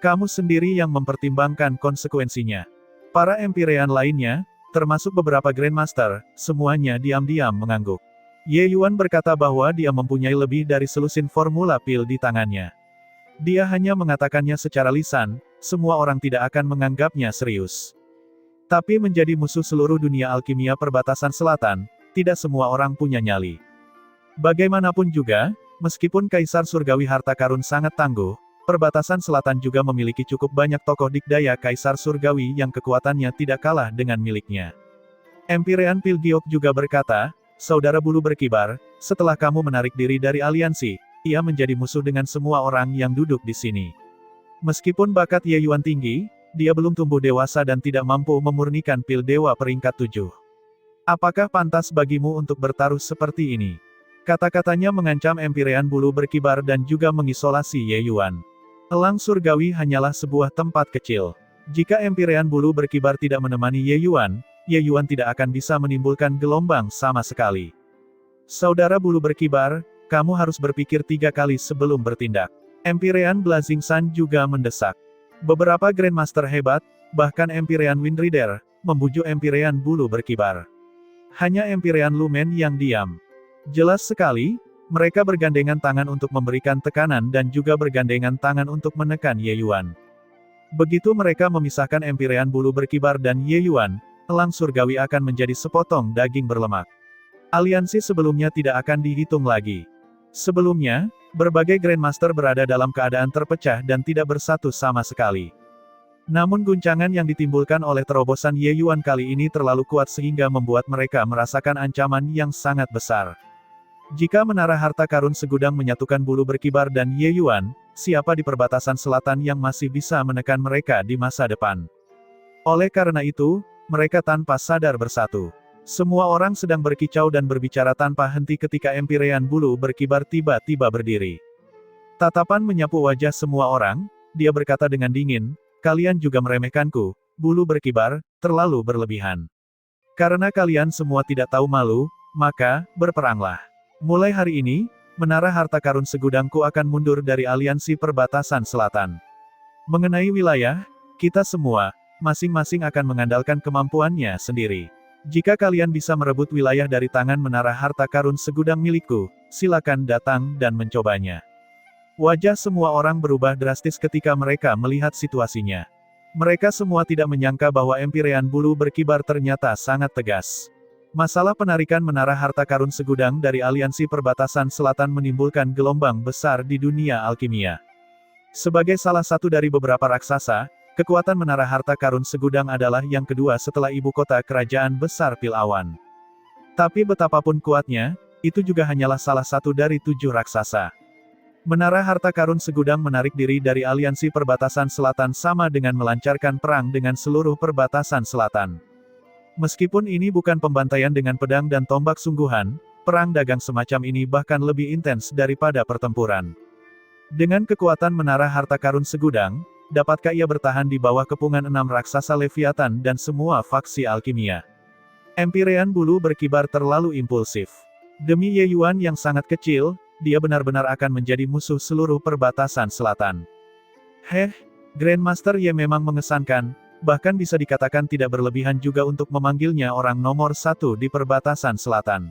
Kamu sendiri yang mempertimbangkan konsekuensinya. Para Empyrean lainnya, termasuk beberapa Grandmaster, semuanya diam-diam mengangguk. Ye Yuan berkata bahwa dia mempunyai lebih dari selusin formula pil di tangannya. Dia hanya mengatakannya secara lisan, semua orang tidak akan menganggapnya serius. Tapi menjadi musuh seluruh dunia alkimia perbatasan selatan, tidak semua orang punya nyali. Bagaimanapun juga, meskipun Kaisar Surgawi harta karun sangat tangguh, perbatasan selatan juga memiliki cukup banyak tokoh dikdaya Kaisar Surgawi yang kekuatannya tidak kalah dengan miliknya. Empyrean Pilgiok juga berkata, saudara bulu berkibar, setelah kamu menarik diri dari aliansi, ia menjadi musuh dengan semua orang yang duduk di sini. Meskipun bakat Ye Yuan tinggi, dia belum tumbuh dewasa dan tidak mampu memurnikan pil dewa peringkat 7. Apakah pantas bagimu untuk bertaruh seperti ini? Kata-katanya mengancam Empyrean bulu berkibar dan juga mengisolasi Ye Yuan. Elang surgawi hanyalah sebuah tempat kecil. Jika Empyrean bulu berkibar tidak menemani Ye Yuan tidak akan bisa menimbulkan gelombang sama sekali. Saudara bulu berkibar, kamu harus berpikir 3 kali sebelum bertindak. Empyrean Blazing Sun juga mendesak. Beberapa Grandmaster hebat, bahkan Empyrean Windrider, membujuk Empyrean bulu berkibar. Hanya Empyrean Lumen yang diam. Jelas sekali, mereka bergandengan tangan untuk memberikan tekanan dan juga bergandengan tangan untuk menekan Ye Yuan. Begitu mereka memisahkan Empyrean bulu berkibar dan Ye Yuan, elang surgawi akan menjadi sepotong daging berlemak. Aliansi sebelumnya tidak akan dihitung lagi. Sebelumnya, berbagai Grandmaster berada dalam keadaan terpecah dan tidak bersatu sama sekali. Namun guncangan yang ditimbulkan oleh terobosan Ye Yuan kali ini terlalu kuat sehingga membuat mereka merasakan ancaman yang sangat besar. Jika menara harta karun segudang menyatukan bulu berkibar dan Ye Yuan, siapa di perbatasan selatan yang masih bisa menekan mereka di masa depan? Oleh karena itu, mereka tanpa sadar bersatu. Semua orang sedang berkicau dan berbicara tanpa henti ketika Empyrean bulu berkibar tiba-tiba berdiri. Tatapan menyapu wajah semua orang, dia berkata dengan dingin, kalian juga meremehkanku, bulu berkibar, terlalu berlebihan. Karena kalian semua tidak tahu malu, maka, berperanglah. Mulai hari ini, menara harta karun segudangku akan mundur dari aliansi perbatasan selatan. Mengenai wilayah, kita semua, masing-masing akan mengandalkan kemampuannya sendiri. Jika kalian bisa merebut wilayah dari tangan menara harta karun segudang milikku, silakan datang dan mencobanya. Wajah semua orang berubah drastis ketika mereka melihat situasinya. Mereka semua tidak menyangka bahwa Empyrean bulu berkibar ternyata sangat tegas. Masalah penarikan menara harta karun segudang dari aliansi perbatasan selatan menimbulkan gelombang besar di dunia alkimia. Sebagai salah satu dari beberapa raksasa, kekuatan menara harta karun segudang adalah yang kedua setelah ibu kota kerajaan besar Pil Awan. Tapi betapapun kuatnya, itu juga hanyalah salah satu dari 7 raksasa. Menara harta karun segudang menarik diri dari aliansi perbatasan selatan sama dengan melancarkan perang dengan seluruh perbatasan selatan. Meskipun ini bukan pembantaian dengan pedang dan tombak sungguhan, perang dagang semacam ini bahkan lebih intens daripada pertempuran. Dengan kekuatan menara harta karun segudang, dapatkah ia bertahan di bawah kepungan 6 raksasa Leviathan dan semua faksi alkimia? Empyrean bulu berkibar terlalu impulsif. Demi Ye Yuan yang sangat kecil, dia benar-benar akan menjadi musuh seluruh perbatasan selatan. Grandmaster Ye memang mengesankan, bahkan bisa dikatakan tidak berlebihan juga untuk memanggilnya orang nomor 1 di perbatasan selatan.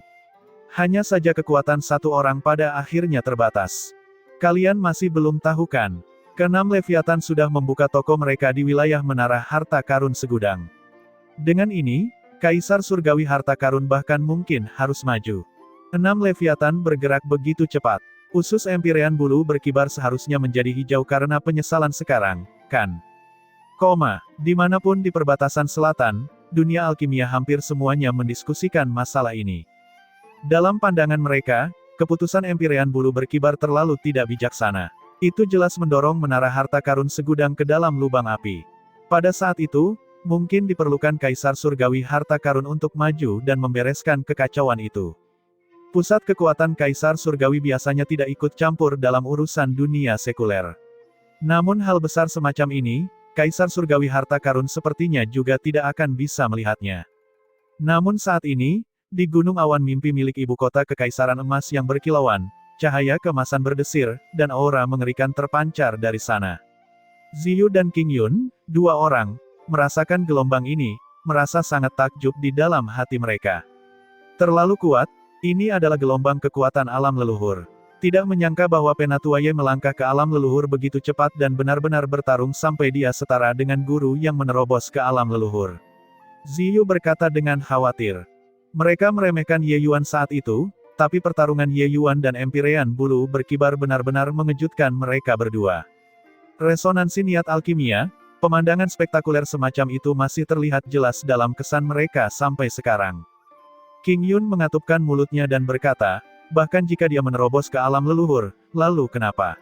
Hanya saja kekuatan satu orang pada akhirnya terbatas. Kalian masih belum tahu kan? Keenam Leviathan sudah membuka toko mereka di wilayah menara harta karun segudang. Dengan ini, Kaisar Surgawi harta karun bahkan mungkin harus maju. 6 Leviathan bergerak begitu cepat. Usus Empyrean bulu berkibar seharusnya menjadi hijau karena penyesalan sekarang, kan? Dimanapun di perbatasan selatan, dunia alkimia hampir semuanya mendiskusikan masalah ini. Dalam pandangan mereka, keputusan Empyrean bulu berkibar terlalu tidak bijaksana. Itu jelas mendorong menara harta karun segudang ke dalam lubang api. Pada saat itu, mungkin diperlukan Kaisar Surgawi harta karun untuk maju dan membereskan kekacauan itu. Pusat kekuatan Kaisar Surgawi biasanya tidak ikut campur dalam urusan dunia sekuler. Namun hal besar semacam ini, Kaisar Surgawi harta karun sepertinya juga tidak akan bisa melihatnya. Namun saat ini, di gunung awan mimpi milik ibu kota kekaisaran emas yang berkilauan, cahaya keemasan berdesir, dan aura mengerikan terpancar dari sana. Ziyu dan King Yun, dua orang, merasakan gelombang ini, merasa sangat takjub di dalam hati mereka. Terlalu kuat, ini adalah gelombang kekuatan alam leluhur. Tidak menyangka bahwa Penatuaye melangkah ke alam leluhur begitu cepat dan benar-benar bertarung sampai dia setara dengan guru yang menerobos ke alam leluhur. Ziyu berkata dengan khawatir. Mereka meremehkan Ye Yuan saat itu, tapi pertarungan Ye Yuan dan Empyrean bulu berkibar benar-benar mengejutkan mereka berdua. Resonansi niat alkimia, pemandangan spektakuler semacam itu masih terlihat jelas dalam kesan mereka sampai sekarang. King Yun mengatupkan mulutnya dan berkata, bahkan jika dia menerobos ke alam leluhur, lalu kenapa?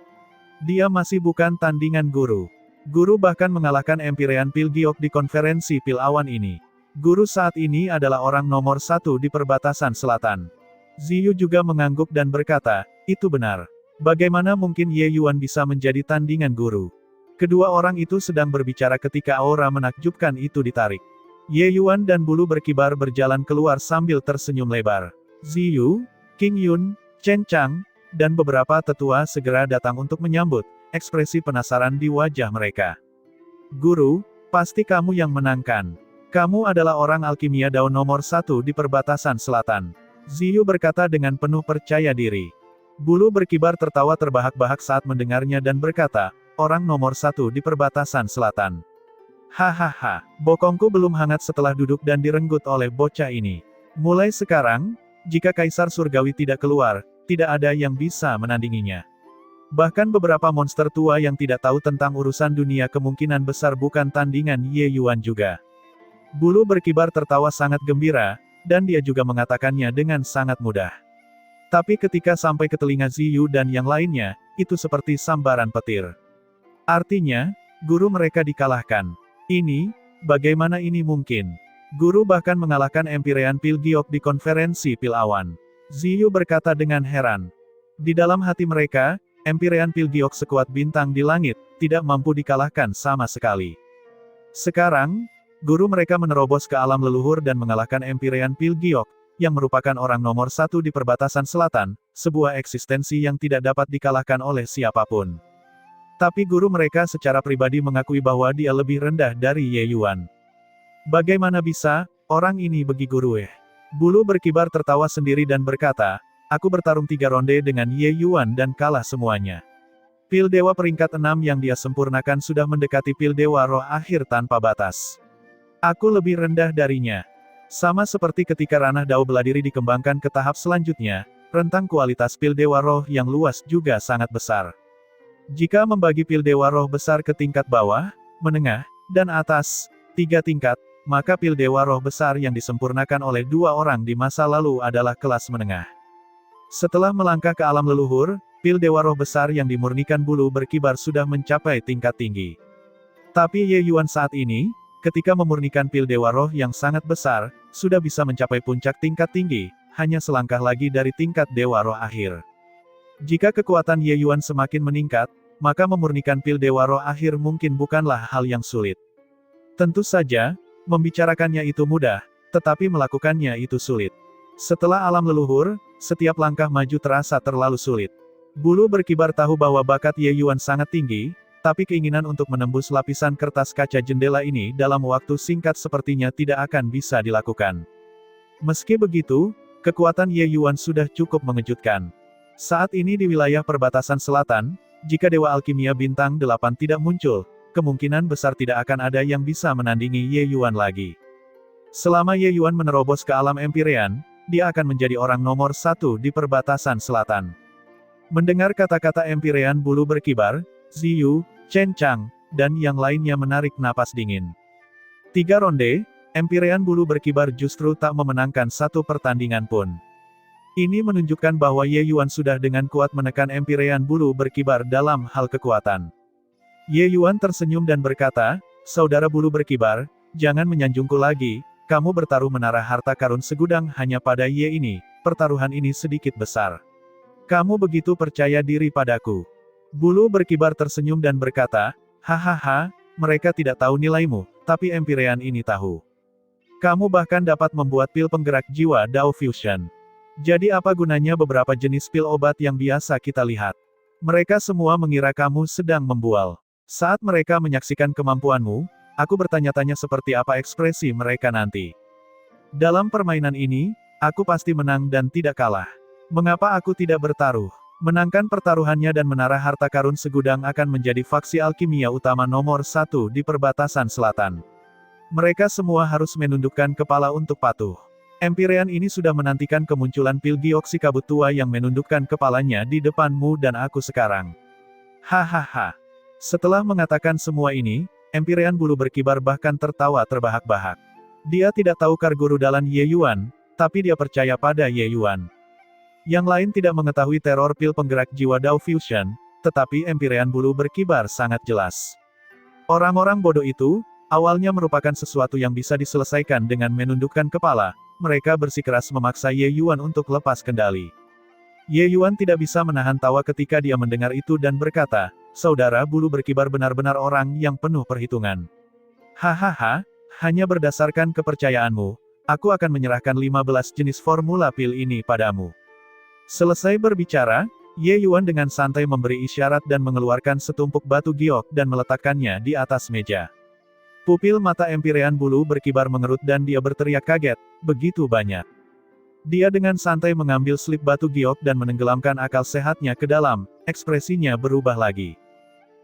Dia masih bukan tandingan guru. Guru bahkan mengalahkan Empyrean Pil Giok di konferensi Pil Awan ini. Guru saat ini adalah orang nomor 1 di perbatasan selatan. Ziyu juga mengangguk dan berkata, itu benar. Bagaimana mungkin Ye Yuan bisa menjadi tandingan guru? Kedua orang itu sedang berbicara ketika aura menakjubkan itu ditarik. Ye Yuan dan bulu berkibar berjalan keluar sambil tersenyum lebar. Ziyu, King Yun, Chen Chang, dan beberapa tetua segera datang untuk menyambut, ekspresi penasaran di wajah mereka. Guru, pasti kamu yang menangkan. Kamu adalah orang alkimia daun nomor 1 di perbatasan selatan. Ziyu berkata dengan penuh percaya diri. Bulu berkibar tertawa terbahak-bahak saat mendengarnya dan berkata, orang nomor 1 di perbatasan selatan. Hahaha, bokongku belum hangat setelah duduk dan direnggut oleh bocah ini. Mulai sekarang, jika Kaisar Surgawi tidak keluar, tidak ada yang bisa menandinginya. Bahkan beberapa monster tua yang tidak tahu tentang urusan dunia kemungkinan besar bukan tandingan Ye Yuan juga. Bulu berkibar tertawa sangat gembira, dan dia juga mengatakannya dengan sangat mudah. Tapi ketika sampai ke telinga Ziyu dan yang lainnya, itu seperti sambaran petir. Artinya, guru mereka dikalahkan. Bagaimana ini mungkin? Guru bahkan mengalahkan Empyrean Pil Giok di konferensi Pil Awan. Ziyu berkata dengan heran. Di dalam hati mereka, Empyrean Pil Giok sekuat bintang di langit, tidak mampu dikalahkan sama sekali. Sekarang, guru mereka menerobos ke alam leluhur dan mengalahkan Empyrean Pil Giok, yang merupakan orang nomor 1 di perbatasan selatan, sebuah eksistensi yang tidak dapat dikalahkan oleh siapapun. Tapi guru mereka secara pribadi mengakui bahwa dia lebih rendah dari Ye Yuan. Bagaimana bisa, orang ini bagi guru? Bulu berkibar tertawa sendiri dan berkata, aku bertarung 3 ronde dengan Ye Yuan dan kalah semuanya. Pil Dewa peringkat 6 yang dia sempurnakan sudah mendekati Pil Dewa Roh akhir tanpa batas. Aku lebih rendah darinya. Sama seperti ketika ranah Dao Beladiri dikembangkan ke tahap selanjutnya, rentang kualitas Pil Dewa Roh yang luas juga sangat besar. Jika membagi Pil Dewa Roh besar ke tingkat bawah, menengah, dan atas, 3 tingkat, maka Pil Dewa Roh besar yang disempurnakan oleh 2 orang di masa lalu adalah kelas menengah. Setelah melangkah ke alam leluhur, Pil Dewa Roh besar yang dimurnikan bulu berkibar sudah mencapai tingkat tinggi. Tapi Ye Yuan saat ini, ketika memurnikan Pil Dewa Roh yang sangat besar, sudah bisa mencapai puncak tingkat tinggi, hanya selangkah lagi dari tingkat Dewa Roh akhir. Jika kekuatan Ye Yuan semakin meningkat, maka memurnikan Pil Dewa Roh akhir mungkin bukanlah hal yang sulit. Tentu saja, membicarakannya itu mudah, tetapi melakukannya itu sulit. Setelah alam leluhur, setiap langkah maju terasa terlalu sulit. Bulu berkibar tahu bahwa bakat Ye Yuan sangat tinggi, tapi keinginan untuk menembus lapisan kertas kaca jendela ini dalam waktu singkat sepertinya tidak akan bisa dilakukan. Meski begitu, kekuatan Ye Yuan sudah cukup mengejutkan. Saat ini di wilayah perbatasan selatan, jika Dewa Alkimia Bintang 8 tidak muncul, kemungkinan besar tidak akan ada yang bisa menandingi Ye Yuan lagi. Selama Ye Yuan menerobos ke alam Empyrean, dia akan menjadi orang nomor satu di perbatasan selatan. Mendengar kata-kata Empyrean, bulu berkibar, Ziyu, Chen Chang, dan yang lainnya menarik napas dingin. 3 ronde, Empyrean bulu berkibar justru tak memenangkan satu pertandingan pun. Ini menunjukkan bahwa Ye Yuan sudah dengan kuat menekan Empyrean bulu berkibar dalam hal kekuatan. Ye Yuan tersenyum dan berkata, "Saudara bulu berkibar, jangan menyanjungku lagi, kamu bertaruh menara harta karun segudang hanya pada Ye ini, pertaruhan ini sedikit besar. Kamu begitu percaya diri padaku." Bulu berkibar tersenyum dan berkata, "Hahaha, mereka tidak tahu nilaimu, tapi Empyrean ini tahu. Kamu bahkan dapat membuat pil penggerak jiwa Dao Fusion. Jadi apa gunanya beberapa jenis pil obat yang biasa kita lihat? Mereka semua mengira kamu sedang membual. Saat mereka menyaksikan kemampuanmu, aku bertanya-tanya seperti apa ekspresi mereka nanti. Dalam permainan ini, aku pasti menang dan tidak kalah. Mengapa aku tidak bertaruh? Menangkan pertaruhannya dan menara harta karun segudang akan menjadi faksi alkimia utama nomor 1 di perbatasan selatan. Mereka semua harus menundukkan kepala untuk patuh. Empyrean ini sudah menantikan kemunculan pil giok si kabut tua yang menundukkan kepalanya di depanmu dan aku sekarang. Hahaha. Setelah mengatakan semua ini, Empyrean bulu berkibar bahkan tertawa terbahak-bahak. Dia tidak tahu kargurudalan Ye Yuan, tapi dia percaya pada Ye Yuan. Yang lain tidak mengetahui teror pil penggerak jiwa Dao Fusion, tetapi Empyrean bulu berkibar sangat jelas. Orang-orang bodoh itu, awalnya merupakan sesuatu yang bisa diselesaikan dengan menundukkan kepala. Mereka bersikeras memaksa Ye Yuan untuk lepas kendali. Ye Yuan tidak bisa menahan tawa ketika dia mendengar itu dan berkata, "Saudara bulu berkibar benar-benar orang yang penuh perhitungan. Hahaha, hanya berdasarkan kepercayaanmu, aku akan menyerahkan 15 jenis formula pil ini padamu." Selesai berbicara, Ye Yuan dengan santai memberi isyarat dan mengeluarkan setumpuk batu giok dan meletakkannya di atas meja. Pupil mata Empyrean bulu berkibar mengerut dan dia berteriak kaget, begitu banyak. Dia dengan santai mengambil slip batu giok dan menenggelamkan akal sehatnya ke dalam, ekspresinya berubah lagi.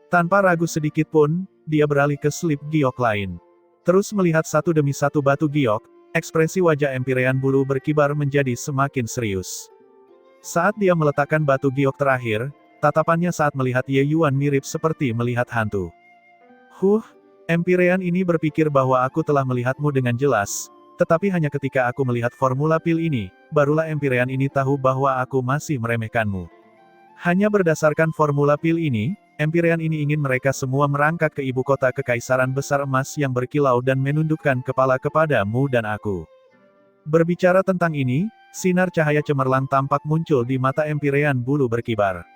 Tanpa ragu sedikit pun, dia beralih ke slip giok lain. Terus melihat satu demi satu batu giok, ekspresi wajah Empyrean bulu berkibar menjadi semakin serius. Saat dia meletakkan batu giok terakhir, tatapannya saat melihat Ye Yuan mirip seperti melihat hantu. Empyrean ini berpikir bahwa aku telah melihatmu dengan jelas, tetapi hanya ketika aku melihat formula pil ini, barulah Empyrean ini tahu bahwa aku masih meremehkanmu. Hanya berdasarkan formula pil ini, Empyrean ini ingin mereka semua merangkak ke ibu kota kekaisaran besar emas yang berkilau dan menundukkan kepala kepadamu dan aku. Berbicara tentang ini, sinar cahaya cemerlang tampak muncul di mata Empyrean bulu berkibar.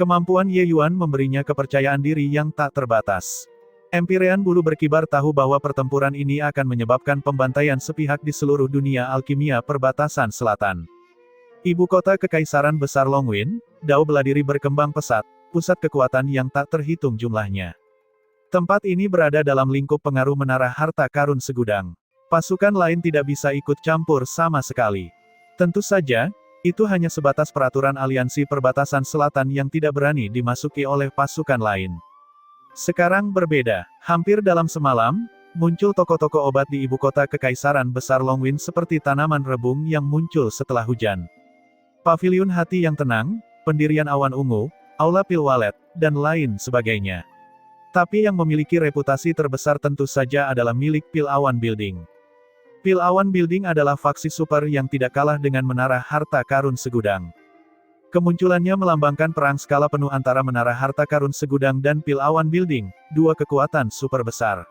Kemampuan Ye Yuan memberinya kepercayaan diri yang tak terbatas. Empyrean bulu berkibar tahu bahwa pertempuran ini akan menyebabkan pembantaian sepihak di seluruh dunia alkimia perbatasan selatan. Ibu kota kekaisaran besar Longwin, Dao beladiri berkembang pesat, pusat kekuatan yang tak terhitung jumlahnya. Tempat ini berada dalam lingkup pengaruh menara harta karun segudang. Pasukan lain tidak bisa ikut campur sama sekali. Tentu saja, itu hanya sebatas peraturan aliansi perbatasan selatan yang tidak berani dimasuki oleh pasukan lain. Sekarang berbeda, hampir dalam semalam, muncul toko-toko obat di ibu kota kekaisaran besar Longwin seperti tanaman rebung yang muncul setelah hujan. Paviliun hati yang tenang, pendirian awan ungu, aula pil walet, dan lain sebagainya. Tapi yang memiliki reputasi terbesar tentu saja adalah milik Pil Awan Building. Pil Awan Building adalah faksi super yang tidak kalah dengan menara harta karun segudang. Kemunculannya melambangkan perang skala penuh antara menara harta karun segudang dan Pil Awan Building, dua kekuatan super besar.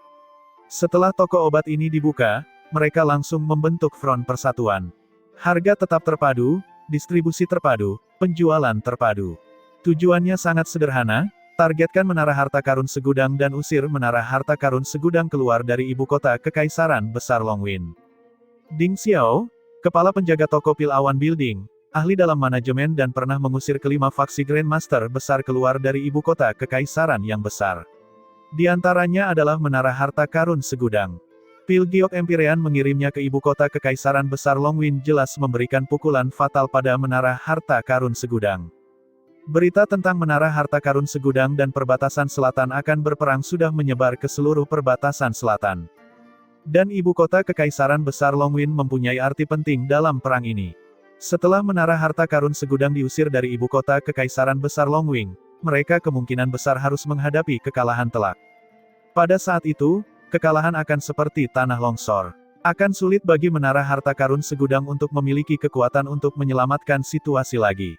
Setelah toko obat ini dibuka, mereka langsung membentuk front persatuan. Harga tetap terpadu, distribusi terpadu, penjualan terpadu. Tujuannya sangat sederhana, targetkan menara harta karun segudang dan usir menara harta karun segudang keluar dari ibu kota kekaisaran besar Longwin. Ding Xiao, kepala penjaga toko Pil Awan Building, ahli dalam manajemen dan pernah mengusir kelima faksi Grandmaster besar keluar dari ibu kota kekaisaran yang besar. Di antaranya adalah menara harta karun segudang. Pil giok Empyrean mengirimnya ke ibu kota kekaisaran besar Longwin jelas memberikan pukulan fatal pada menara harta karun segudang. Berita tentang menara harta karun segudang dan perbatasan selatan akan berperang sudah menyebar ke seluruh perbatasan selatan. Dan ibu kota Kekaisaran Besar Longwin mempunyai arti penting dalam perang ini. Setelah menara harta karun segudang diusir dari ibu kota Kekaisaran Besar Longwing, mereka kemungkinan besar harus menghadapi kekalahan telak. Pada saat itu, kekalahan akan seperti tanah longsor. Akan sulit bagi menara harta karun segudang untuk memiliki kekuatan untuk menyelamatkan situasi lagi.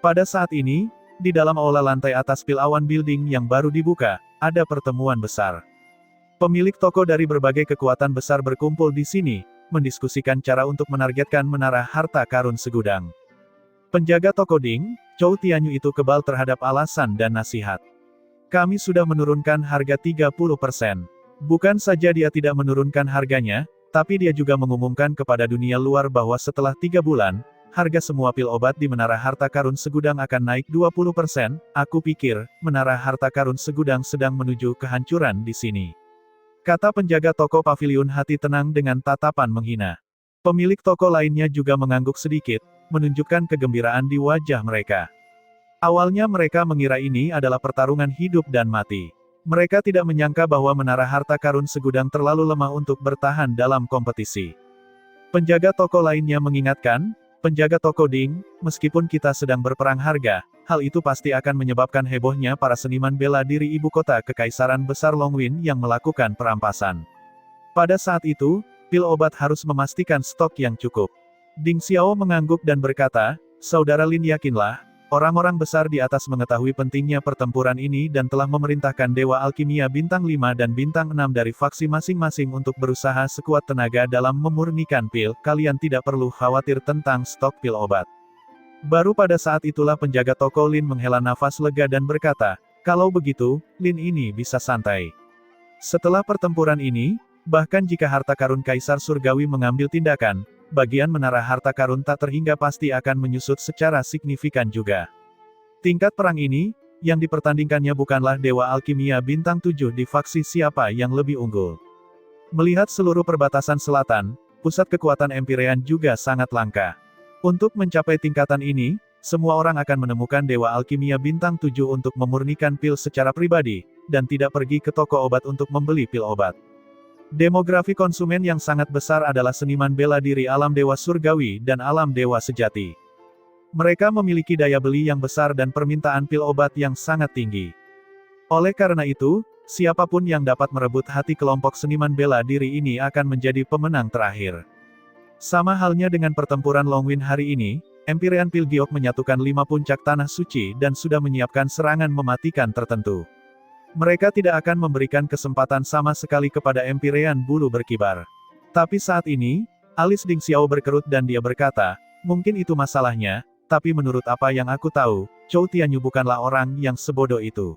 Pada saat ini, di dalam aula lantai atas Pilawan Building yang baru dibuka, ada pertemuan besar. Pemilik toko dari berbagai kekuatan besar berkumpul di sini, mendiskusikan cara untuk menargetkan menara harta karun segudang. Penjaga toko Ding, Chou Tianyu itu kebal terhadap alasan dan nasihat. Kami sudah menurunkan harga 30%. Bukan saja dia tidak menurunkan harganya, tapi dia juga mengumumkan kepada dunia luar bahwa setelah 3 bulan, harga semua pil obat di menara harta karun segudang akan naik 20%. Aku pikir, menara harta karun segudang sedang menuju kehancuran di sini. Kata penjaga toko Paviliun Hati Tenang dengan tatapan menghina. Pemilik toko lainnya juga mengangguk sedikit, menunjukkan kegembiraan di wajah mereka. Awalnya mereka mengira ini adalah pertarungan hidup dan mati. Mereka tidak menyangka bahwa menara harta karun segudang terlalu lemah untuk bertahan dalam kompetisi. Penjaga toko lainnya mengingatkan, penjaga toko Ding, meskipun kita sedang berperang harga, hal itu pasti akan menyebabkan hebohnya para seniman bela diri ibu kota Kekaisaran Besar Longwin yang melakukan perampasan. Pada saat itu, pil obat harus memastikan stok yang cukup. Ding Xiao mengangguk dan berkata, Saudara Lin yakinlah, orang-orang besar di atas mengetahui pentingnya pertempuran ini dan telah memerintahkan Dewa Alkimia Bintang 5 dan Bintang 6 dari faksi masing-masing untuk berusaha sekuat tenaga dalam memurnikan pil. Kalian tidak perlu khawatir tentang stok pil obat. Baru pada saat itulah penjaga toko Lin menghela nafas lega dan berkata, kalau begitu, Lin ini bisa santai. Setelah pertempuran ini, bahkan jika harta karun Kaisar Surgawi mengambil tindakan, bagian menara harta karun tak terhingga pasti akan menyusut secara signifikan juga. Tingkat perang ini, yang dipertandingkannya bukanlah Dewa Alkimia Bintang 7 di faksi siapa yang lebih unggul. Melihat seluruh perbatasan selatan, pusat kekuatan Empyrean juga sangat langka. Untuk mencapai tingkatan ini, semua orang akan menemukan Dewa Alkimia Bintang 7 untuk memurnikan pil secara pribadi, dan tidak pergi ke toko obat untuk membeli pil obat. Demografi konsumen yang sangat besar adalah seniman bela diri alam dewa surgawi dan alam dewa sejati. Mereka memiliki daya beli yang besar dan permintaan pil obat yang sangat tinggi. Oleh karena itu, siapapun yang dapat merebut hati kelompok seniman bela diri ini akan menjadi pemenang terakhir. Sama halnya dengan pertempuran Longwin hari ini, Empyrean Pilgiok menyatukan 5 puncak tanah suci dan sudah menyiapkan serangan mematikan tertentu. Mereka tidak akan memberikan kesempatan sama sekali kepada Empyrean bulu berkibar. Tapi saat ini, alis Ding Xiao berkerut dan dia berkata, mungkin itu masalahnya, tapi menurut apa yang aku tahu, Chou Tianyu bukanlah orang yang sebodoh itu.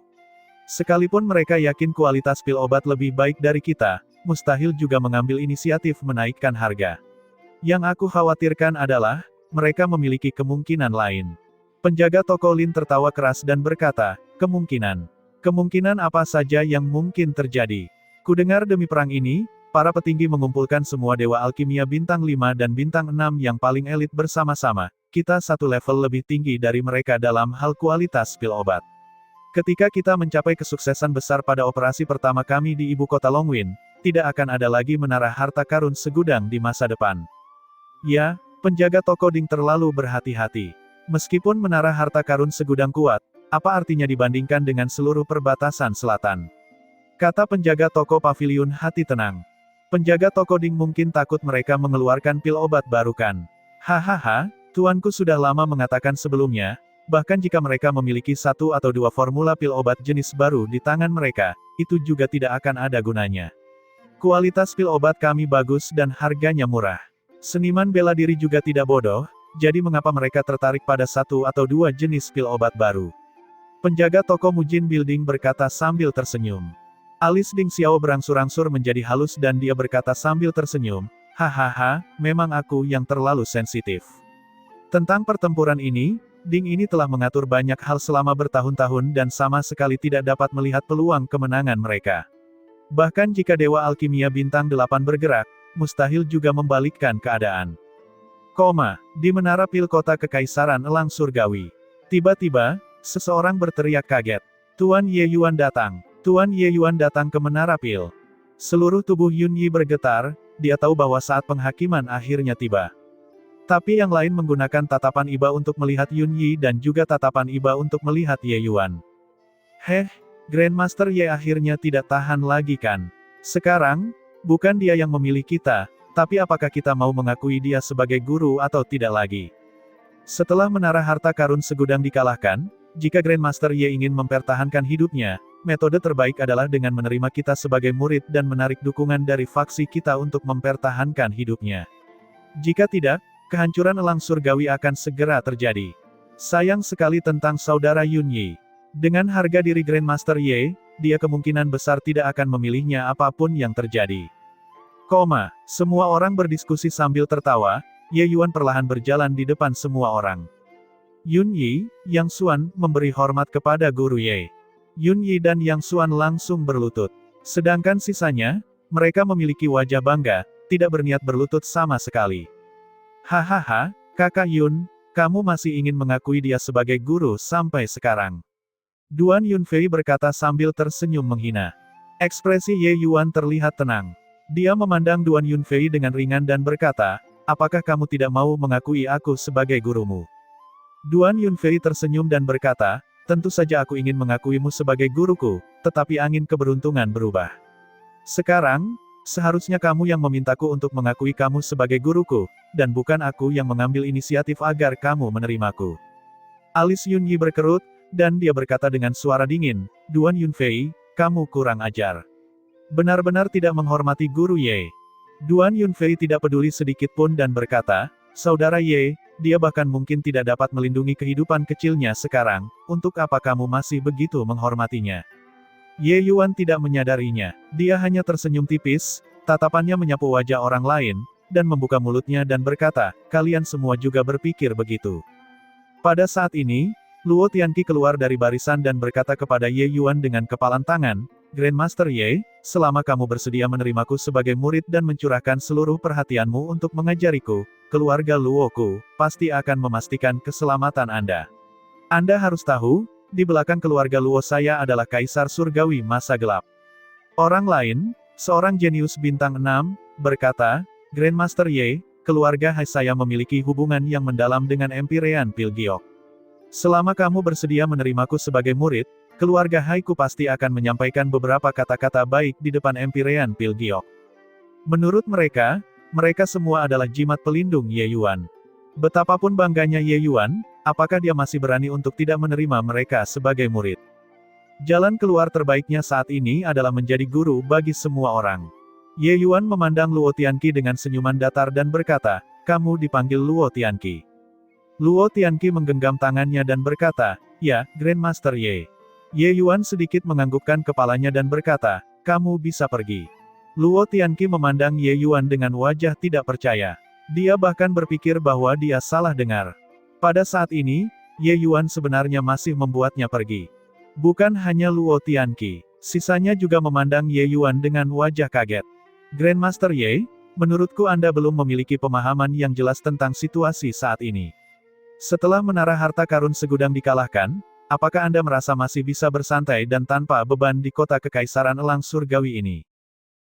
Sekalipun mereka yakin kualitas pil obat lebih baik dari kita, mustahil juga mengambil inisiatif menaikkan harga. Yang aku khawatirkan adalah, mereka memiliki kemungkinan lain. Penjaga toko Lin tertawa keras dan berkata, kemungkinan. Kemungkinan apa saja yang mungkin terjadi? Kudengar demi perang ini, para petinggi mengumpulkan semua Dewa Alkimia Bintang 5 dan Bintang 6 yang paling elit bersama-sama. Kita satu level lebih tinggi dari mereka dalam hal kualitas pil obat. Ketika kita mencapai kesuksesan besar pada operasi pertama kami di ibu kota Longwin, tidak akan ada lagi menara harta karun segudang di masa depan. Ya, penjaga toko Ding terlalu berhati-hati. Meskipun menara harta karun segudang kuat, apa artinya dibandingkan dengan seluruh perbatasan selatan? Kata penjaga toko Paviliun Hati Tenang. Penjaga toko Ding mungkin takut mereka mengeluarkan pil obat baru kan? Hahaha, tuanku sudah lama mengatakan sebelumnya, bahkan jika mereka memiliki 1 atau 2 formula pil obat jenis baru di tangan mereka, itu juga tidak akan ada gunanya. Kualitas pil obat kami bagus dan harganya murah. Seniman bela diri juga tidak bodoh, jadi mengapa mereka tertarik pada 1 atau 2 jenis pil obat baru? Penjaga toko Mujin Building berkata sambil tersenyum. Alis Ding Xiao berangsur-angsur menjadi halus dan dia berkata sambil tersenyum, hahaha, memang aku yang terlalu sensitif. Tentang pertempuran ini, Ding ini telah mengatur banyak hal selama bertahun-tahun dan sama sekali tidak dapat melihat peluang kemenangan mereka. Bahkan jika Dewa Alkimia Bintang 8 bergerak, mustahil juga membalikkan keadaan. Di menara pil kota Kekaisaran Elang Surgawi. Tiba-tiba, seseorang berteriak kaget. Tuan Ye Yuan datang. Tuan Ye Yuan datang ke menara pil. Seluruh tubuh Yun Yi bergetar, dia tahu bahwa saat penghakiman akhirnya tiba. Tapi yang lain menggunakan tatapan iba untuk melihat Yun Yi dan juga tatapan iba untuk melihat Ye Yuan. Heh, Grandmaster Ye akhirnya tidak tahan lagi kan? Sekarang, bukan dia yang memilih kita, tapi apakah kita mau mengakui dia sebagai guru atau tidak lagi? Setelah menara harta karun segudang dikalahkan, jika Grandmaster Ye ingin mempertahankan hidupnya, metode terbaik adalah dengan menerima kita sebagai murid dan menarik dukungan dari faksi kita untuk mempertahankan hidupnya. Jika tidak, kehancuran elang surgawi akan segera terjadi. Sayang sekali tentang saudara Yun Yi. Dengan harga diri Grandmaster Ye, dia kemungkinan besar tidak akan memilihnya apapun yang terjadi. Semua orang berdiskusi sambil tertawa, Ye Yuan perlahan berjalan di depan semua orang. Yun Yi, Yang Xuan, memberi hormat kepada guru Ye. Yun Yi dan Yang Xuan langsung berlutut. Sedangkan sisanya, mereka memiliki wajah bangga, tidak berniat berlutut sama sekali. Hahaha, kakak Yun, kamu masih ingin mengakui dia sebagai guru sampai sekarang. Duan Yunfei berkata sambil tersenyum menghina. Ekspresi Ye Yuan terlihat tenang. Dia memandang Duan Yunfei dengan ringan dan berkata, apakah kamu tidak mau mengakui aku sebagai gurumu? Duan Yunfei tersenyum dan berkata, tentu saja aku ingin mengakuimu sebagai guruku, tetapi angin keberuntungan berubah. Sekarang, seharusnya kamu yang memintaku untuk mengakui kamu sebagai guruku, dan bukan aku yang mengambil inisiatif agar kamu menerimaku. Alis Yun Yi berkerut, dan dia berkata dengan suara dingin, Duan Yunfei, kamu kurang ajar. Benar-benar tidak menghormati guru Ye. Duan Yunfei tidak peduli sedikit pun dan berkata, saudara Ye, dia bahkan mungkin tidak dapat melindungi kehidupan kecilnya sekarang, untuk apa kamu masih begitu menghormatinya? Ye Yuan tidak menyadarinya, dia hanya tersenyum tipis, tatapannya menyapu wajah orang lain, dan membuka mulutnya dan berkata, kalian semua juga berpikir begitu. Pada saat ini, Luo Tianqi keluar dari barisan dan berkata kepada Ye Yuan dengan kepalan tangan, Grandmaster Ye, selama kamu bersedia menerimaku sebagai murid dan mencurahkan seluruh perhatianmu untuk mengajariku, keluarga Luoku pasti akan memastikan keselamatan Anda. Anda harus tahu, di belakang keluarga Luo saya adalah Kaisar Surgawi masa gelap. Orang lain, seorang jenius bintang 6, berkata, Grandmaster Ye, keluarga Hai saya memiliki hubungan yang mendalam dengan Empyrean Pilgiok. Selama kamu bersedia menerimaku sebagai murid, keluarga Haiku pasti akan menyampaikan beberapa kata-kata baik di depan Empyrean Pilgiok. Menurut mereka, mereka semua adalah jimat pelindung Ye Yuan. Betapapun bangganya Ye Yuan, apakah dia masih berani untuk tidak menerima mereka sebagai murid? Jalan keluar terbaiknya saat ini adalah menjadi guru bagi semua orang. Ye Yuan memandang Luo Tianqi dengan senyuman datar dan berkata, kamu dipanggil Luo Tianqi. Luo Tianqi menggenggam tangannya dan berkata, ya, Grandmaster Ye. Ye Yuan sedikit menganggukkan kepalanya dan berkata, kamu bisa pergi. Luo Tianqi memandang Ye Yuan dengan wajah tidak percaya. Dia bahkan berpikir bahwa dia salah dengar. Pada saat ini, Ye Yuan sebenarnya masih membuatnya pergi. Bukan hanya Luo Tianqi, sisanya juga memandang Ye Yuan dengan wajah kaget. Grandmaster Ye, menurutku Anda belum memiliki pemahaman yang jelas tentang situasi saat ini. Setelah menara harta karun segudang dikalahkan, apakah Anda merasa masih bisa bersantai dan tanpa beban di kota kekaisaran elang surgawi ini?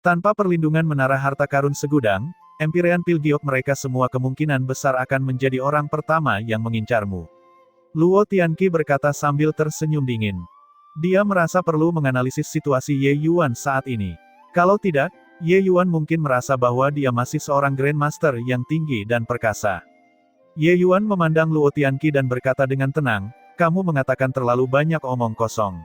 Tanpa perlindungan menara harta karun segudang, Empyrean Pilgiok mereka semua kemungkinan besar akan menjadi orang pertama yang mengincarmu. Luo Tianqi berkata sambil tersenyum dingin. Dia merasa perlu menganalisis situasi Ye Yuan saat ini. Kalau tidak, Ye Yuan mungkin merasa bahwa dia masih seorang Grandmaster yang tinggi dan perkasa. Ye Yuan memandang Luo Tianqi dan berkata dengan tenang, kamu mengatakan terlalu banyak omong kosong.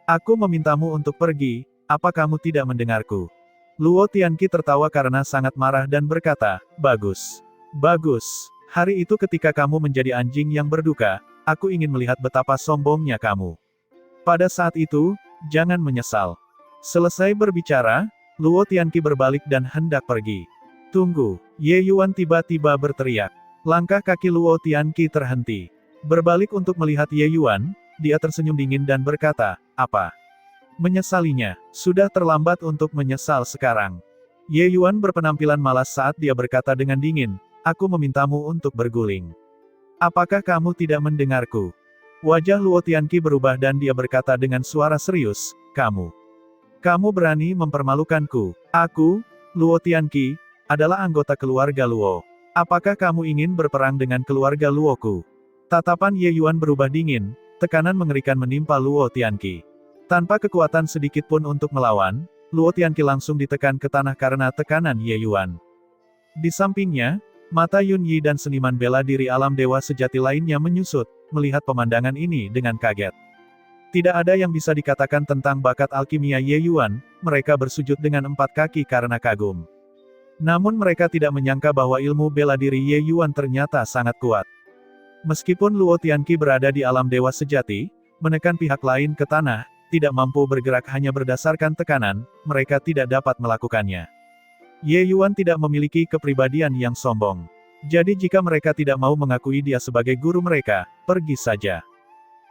Aku memintamu untuk pergi, apa kamu tidak mendengarku? Luo Tianqi tertawa karena sangat marah dan berkata, bagus. Bagus. Hari itu ketika kamu menjadi anjing yang berduka, aku ingin melihat betapa sombongnya kamu. Pada saat itu, jangan menyesal. Selesai berbicara, Luo Tianqi berbalik dan hendak pergi. Tunggu, Ye Yuan tiba-tiba berteriak. Langkah kaki Luo Tianqi terhenti. Berbalik untuk melihat Ye Yuan, dia tersenyum dingin dan berkata, apa? Menyesalinya, sudah terlambat untuk menyesal sekarang. Ye Yuan berpenampilan malas saat dia berkata dengan dingin, aku memintamu untuk berguling. Apakah kamu tidak mendengarku? Wajah Luo Tianqi berubah dan dia berkata dengan suara serius, kamu. Kamu berani mempermalukanku. Aku, Luo Tianqi, adalah anggota keluarga Luo. Apakah kamu ingin berperang dengan keluarga Luoku? Tatapan Ye Yuan berubah dingin, tekanan mengerikan menimpa Luo Tianqi. Tanpa kekuatan sedikit pun untuk melawan, Luo Tianqi langsung ditekan ke tanah karena tekanan Ye Yuan. Di sampingnya, mata Yun Yi dan seniman bela diri alam dewa sejati lainnya menyusut, melihat pemandangan ini dengan kaget. Tidak ada yang bisa dikatakan tentang bakat alkimia Ye Yuan, mereka bersujud dengan 4 kaki karena kagum. Namun mereka tidak menyangka bahwa ilmu bela diri Ye Yuan ternyata sangat kuat. Meskipun Luo Tianqi berada di alam dewa sejati, menekan pihak lain ke tanah, tidak mampu bergerak hanya berdasarkan tekanan, mereka tidak dapat melakukannya. Ye Yuan tidak memiliki kepribadian yang sombong. Jadi jika mereka tidak mau mengakui dia sebagai guru mereka, pergi saja.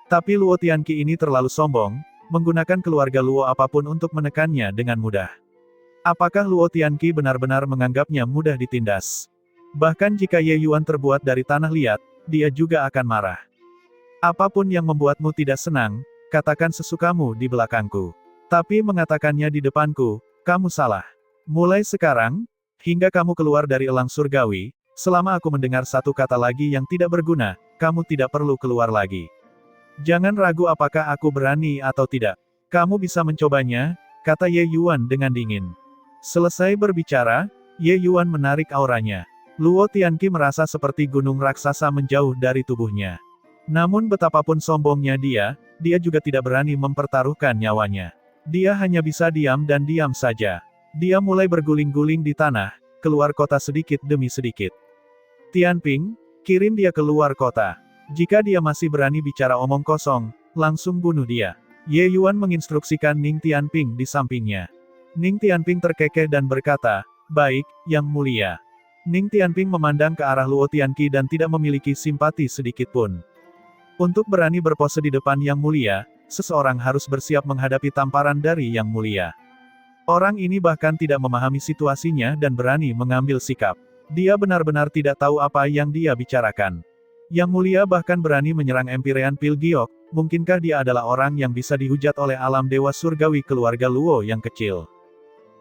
Tapi Luo Tianqi ini terlalu sombong, menggunakan keluarga Luo apapun untuk menekannya dengan mudah. Apakah Luo Tianqi benar-benar menganggapnya mudah ditindas? Bahkan jika Ye Yuan terbuat dari tanah liat, dia juga akan marah. Apapun yang membuatmu tidak senang, katakan sesukamu di belakangku. Tapi mengatakannya di depanku, kamu salah. Mulai sekarang, hingga kamu keluar dari elang surgawi, selama aku mendengar satu kata lagi yang tidak berguna, kamu tidak perlu keluar lagi. Jangan ragu apakah aku berani atau tidak. Kamu bisa mencobanya, kata Ye Yuan dengan dingin. Selesai berbicara, Ye Yuan menarik auranya. Luo Tianqi merasa seperti gunung raksasa menjauh dari tubuhnya. Namun betapapun sombongnya dia juga tidak berani mempertaruhkan nyawanya. Dia hanya bisa diam dan diam saja. Dia mulai berguling-guling di tanah, keluar kota sedikit demi sedikit. Tianping, kirim dia keluar kota. Jika dia masih berani bicara omong kosong, langsung bunuh dia. Ye Yuan menginstruksikan Ning Tianping di sampingnya. Ning Tianping terkekeh dan berkata, baik, Yang Mulia. Ning Tianping memandang ke arah Luo Tianqi dan tidak memiliki simpati sedikit pun. Untuk berani berpose di depan Yang Mulia, seseorang harus bersiap menghadapi tamparan dari Yang Mulia. Orang ini bahkan tidak memahami situasinya dan berani mengambil sikap. Dia benar-benar tidak tahu apa yang dia bicarakan. Yang Mulia bahkan berani menyerang Empirean Pil Giok, mungkinkah dia adalah orang yang bisa dihujat oleh alam dewa surgawi keluarga Luo yang kecil?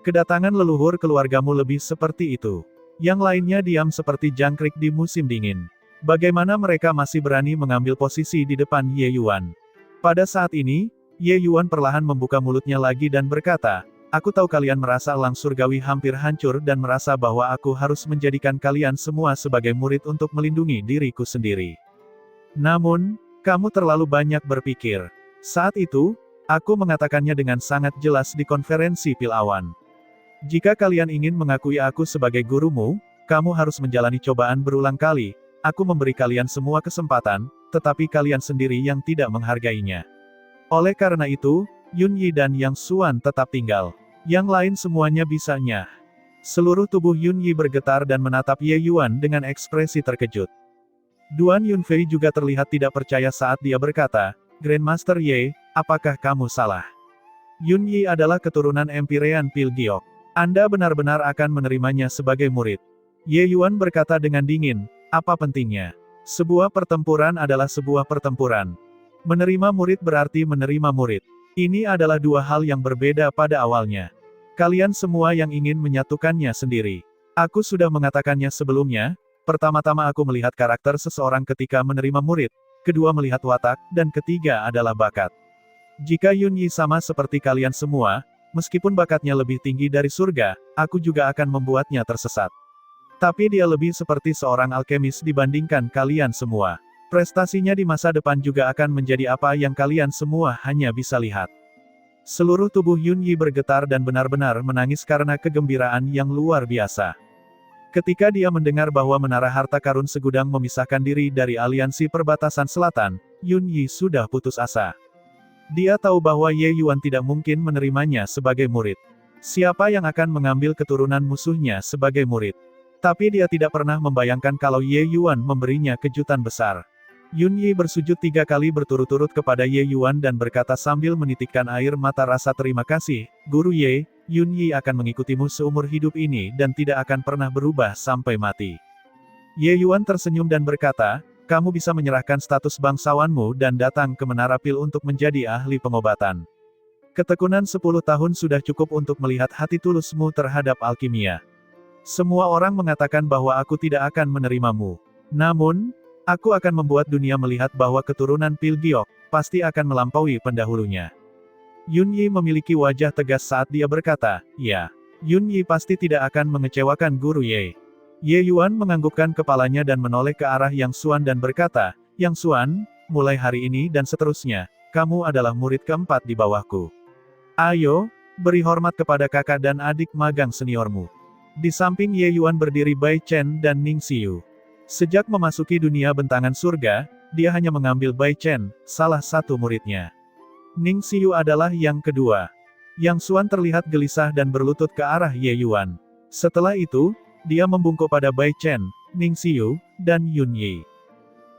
Kedatangan leluhur keluargamu lebih seperti itu. Yang lainnya diam seperti jangkrik di musim dingin. Bagaimana mereka masih berani mengambil posisi di depan Ye Yuan? Pada saat ini, Ye Yuan perlahan membuka mulutnya lagi dan berkata, aku tahu kalian merasa elang surgawi hampir hancur dan merasa bahwa aku harus menjadikan kalian semua sebagai murid untuk melindungi diriku sendiri. Namun, kamu terlalu banyak berpikir. Saat itu, aku mengatakannya dengan sangat jelas di konferensi Pil Awan. Jika kalian ingin mengakui aku sebagai gurumu, kamu harus menjalani cobaan berulang kali. Aku memberi kalian semua kesempatan, tetapi kalian sendiri yang tidak menghargainya. Oleh karena itu, Yun Yi dan Yang Xuan tetap tinggal. Yang lain semuanya bisanya. Seluruh tubuh Yun Yi bergetar dan menatap Ye Yuan dengan ekspresi terkejut. Duan Yunfei juga terlihat tidak percaya saat dia berkata, Grandmaster Ye, apakah kamu salah? Yun Yi adalah keturunan Empirean Pil Giok. Anda benar-benar akan menerimanya sebagai murid. Ye Yuan berkata dengan dingin, apa pentingnya? Sebuah pertempuran adalah sebuah pertempuran. Menerima murid berarti menerima murid. Ini adalah dua hal yang berbeda pada awalnya. Kalian semua yang ingin menyatukannya sendiri. Aku sudah mengatakannya sebelumnya, pertama-tama aku melihat karakter seseorang ketika menerima murid, kedua melihat watak, dan ketiga adalah bakat. Jika Yun Yi sama seperti kalian semua, meskipun bakatnya lebih tinggi dari surga, aku juga akan membuatnya tersesat. Tapi dia lebih seperti seorang alkemis dibandingkan kalian semua. Prestasinya di masa depan juga akan menjadi apa yang kalian semua hanya bisa lihat. Seluruh tubuh Yun Yi bergetar dan benar-benar menangis karena kegembiraan yang luar biasa. Ketika dia mendengar bahwa menara harta karun segudang memisahkan diri dari aliansi perbatasan selatan, Yun Yi sudah putus asa. Dia tahu bahwa Ye Yuan tidak mungkin menerimanya sebagai murid. Siapa yang akan mengambil keturunan musuhnya sebagai murid? Tapi dia tidak pernah membayangkan kalau Ye Yuan memberinya kejutan besar. Yun Yi bersujud 3 kali berturut-turut kepada Ye Yuan dan berkata sambil menitikkan air mata rasa terima kasih, Guru Ye, Yun Yi akan mengikutimu seumur hidup ini dan tidak akan pernah berubah sampai mati. Ye Yuan tersenyum dan berkata, kamu bisa menyerahkan status bangsawanmu dan datang ke Menara Pil untuk menjadi ahli pengobatan. Ketekunan 10 tahun sudah cukup untuk melihat hati tulusmu terhadap alkimia. Semua orang mengatakan bahwa aku tidak akan menerimamu. Namun, aku akan membuat dunia melihat bahwa keturunan Pilgiok pasti akan melampaui pendahulunya. Yun Yi memiliki wajah tegas saat dia berkata, ya. Yun Yi pasti tidak akan mengecewakan Guru Ye. Ye Yuan menganggukkan kepalanya dan menoleh ke arah Yang Xuan dan berkata, Yang Xuan, mulai hari ini dan seterusnya, kamu adalah murid keempat di bawahku. Ayo, beri hormat kepada kakak dan adik magang seniormu. Di samping Ye Yuan berdiri Bai Chen dan Ning Xiu. Sejak memasuki dunia bentangan surga, dia hanya mengambil Bai Chen, salah satu muridnya. Ning Xiu adalah yang kedua. Yang Xuan terlihat gelisah dan berlutut ke arah Ye Yuan. Setelah itu, dia membungkuk pada Bai Chen, Ning Xiu, dan Yun Yi.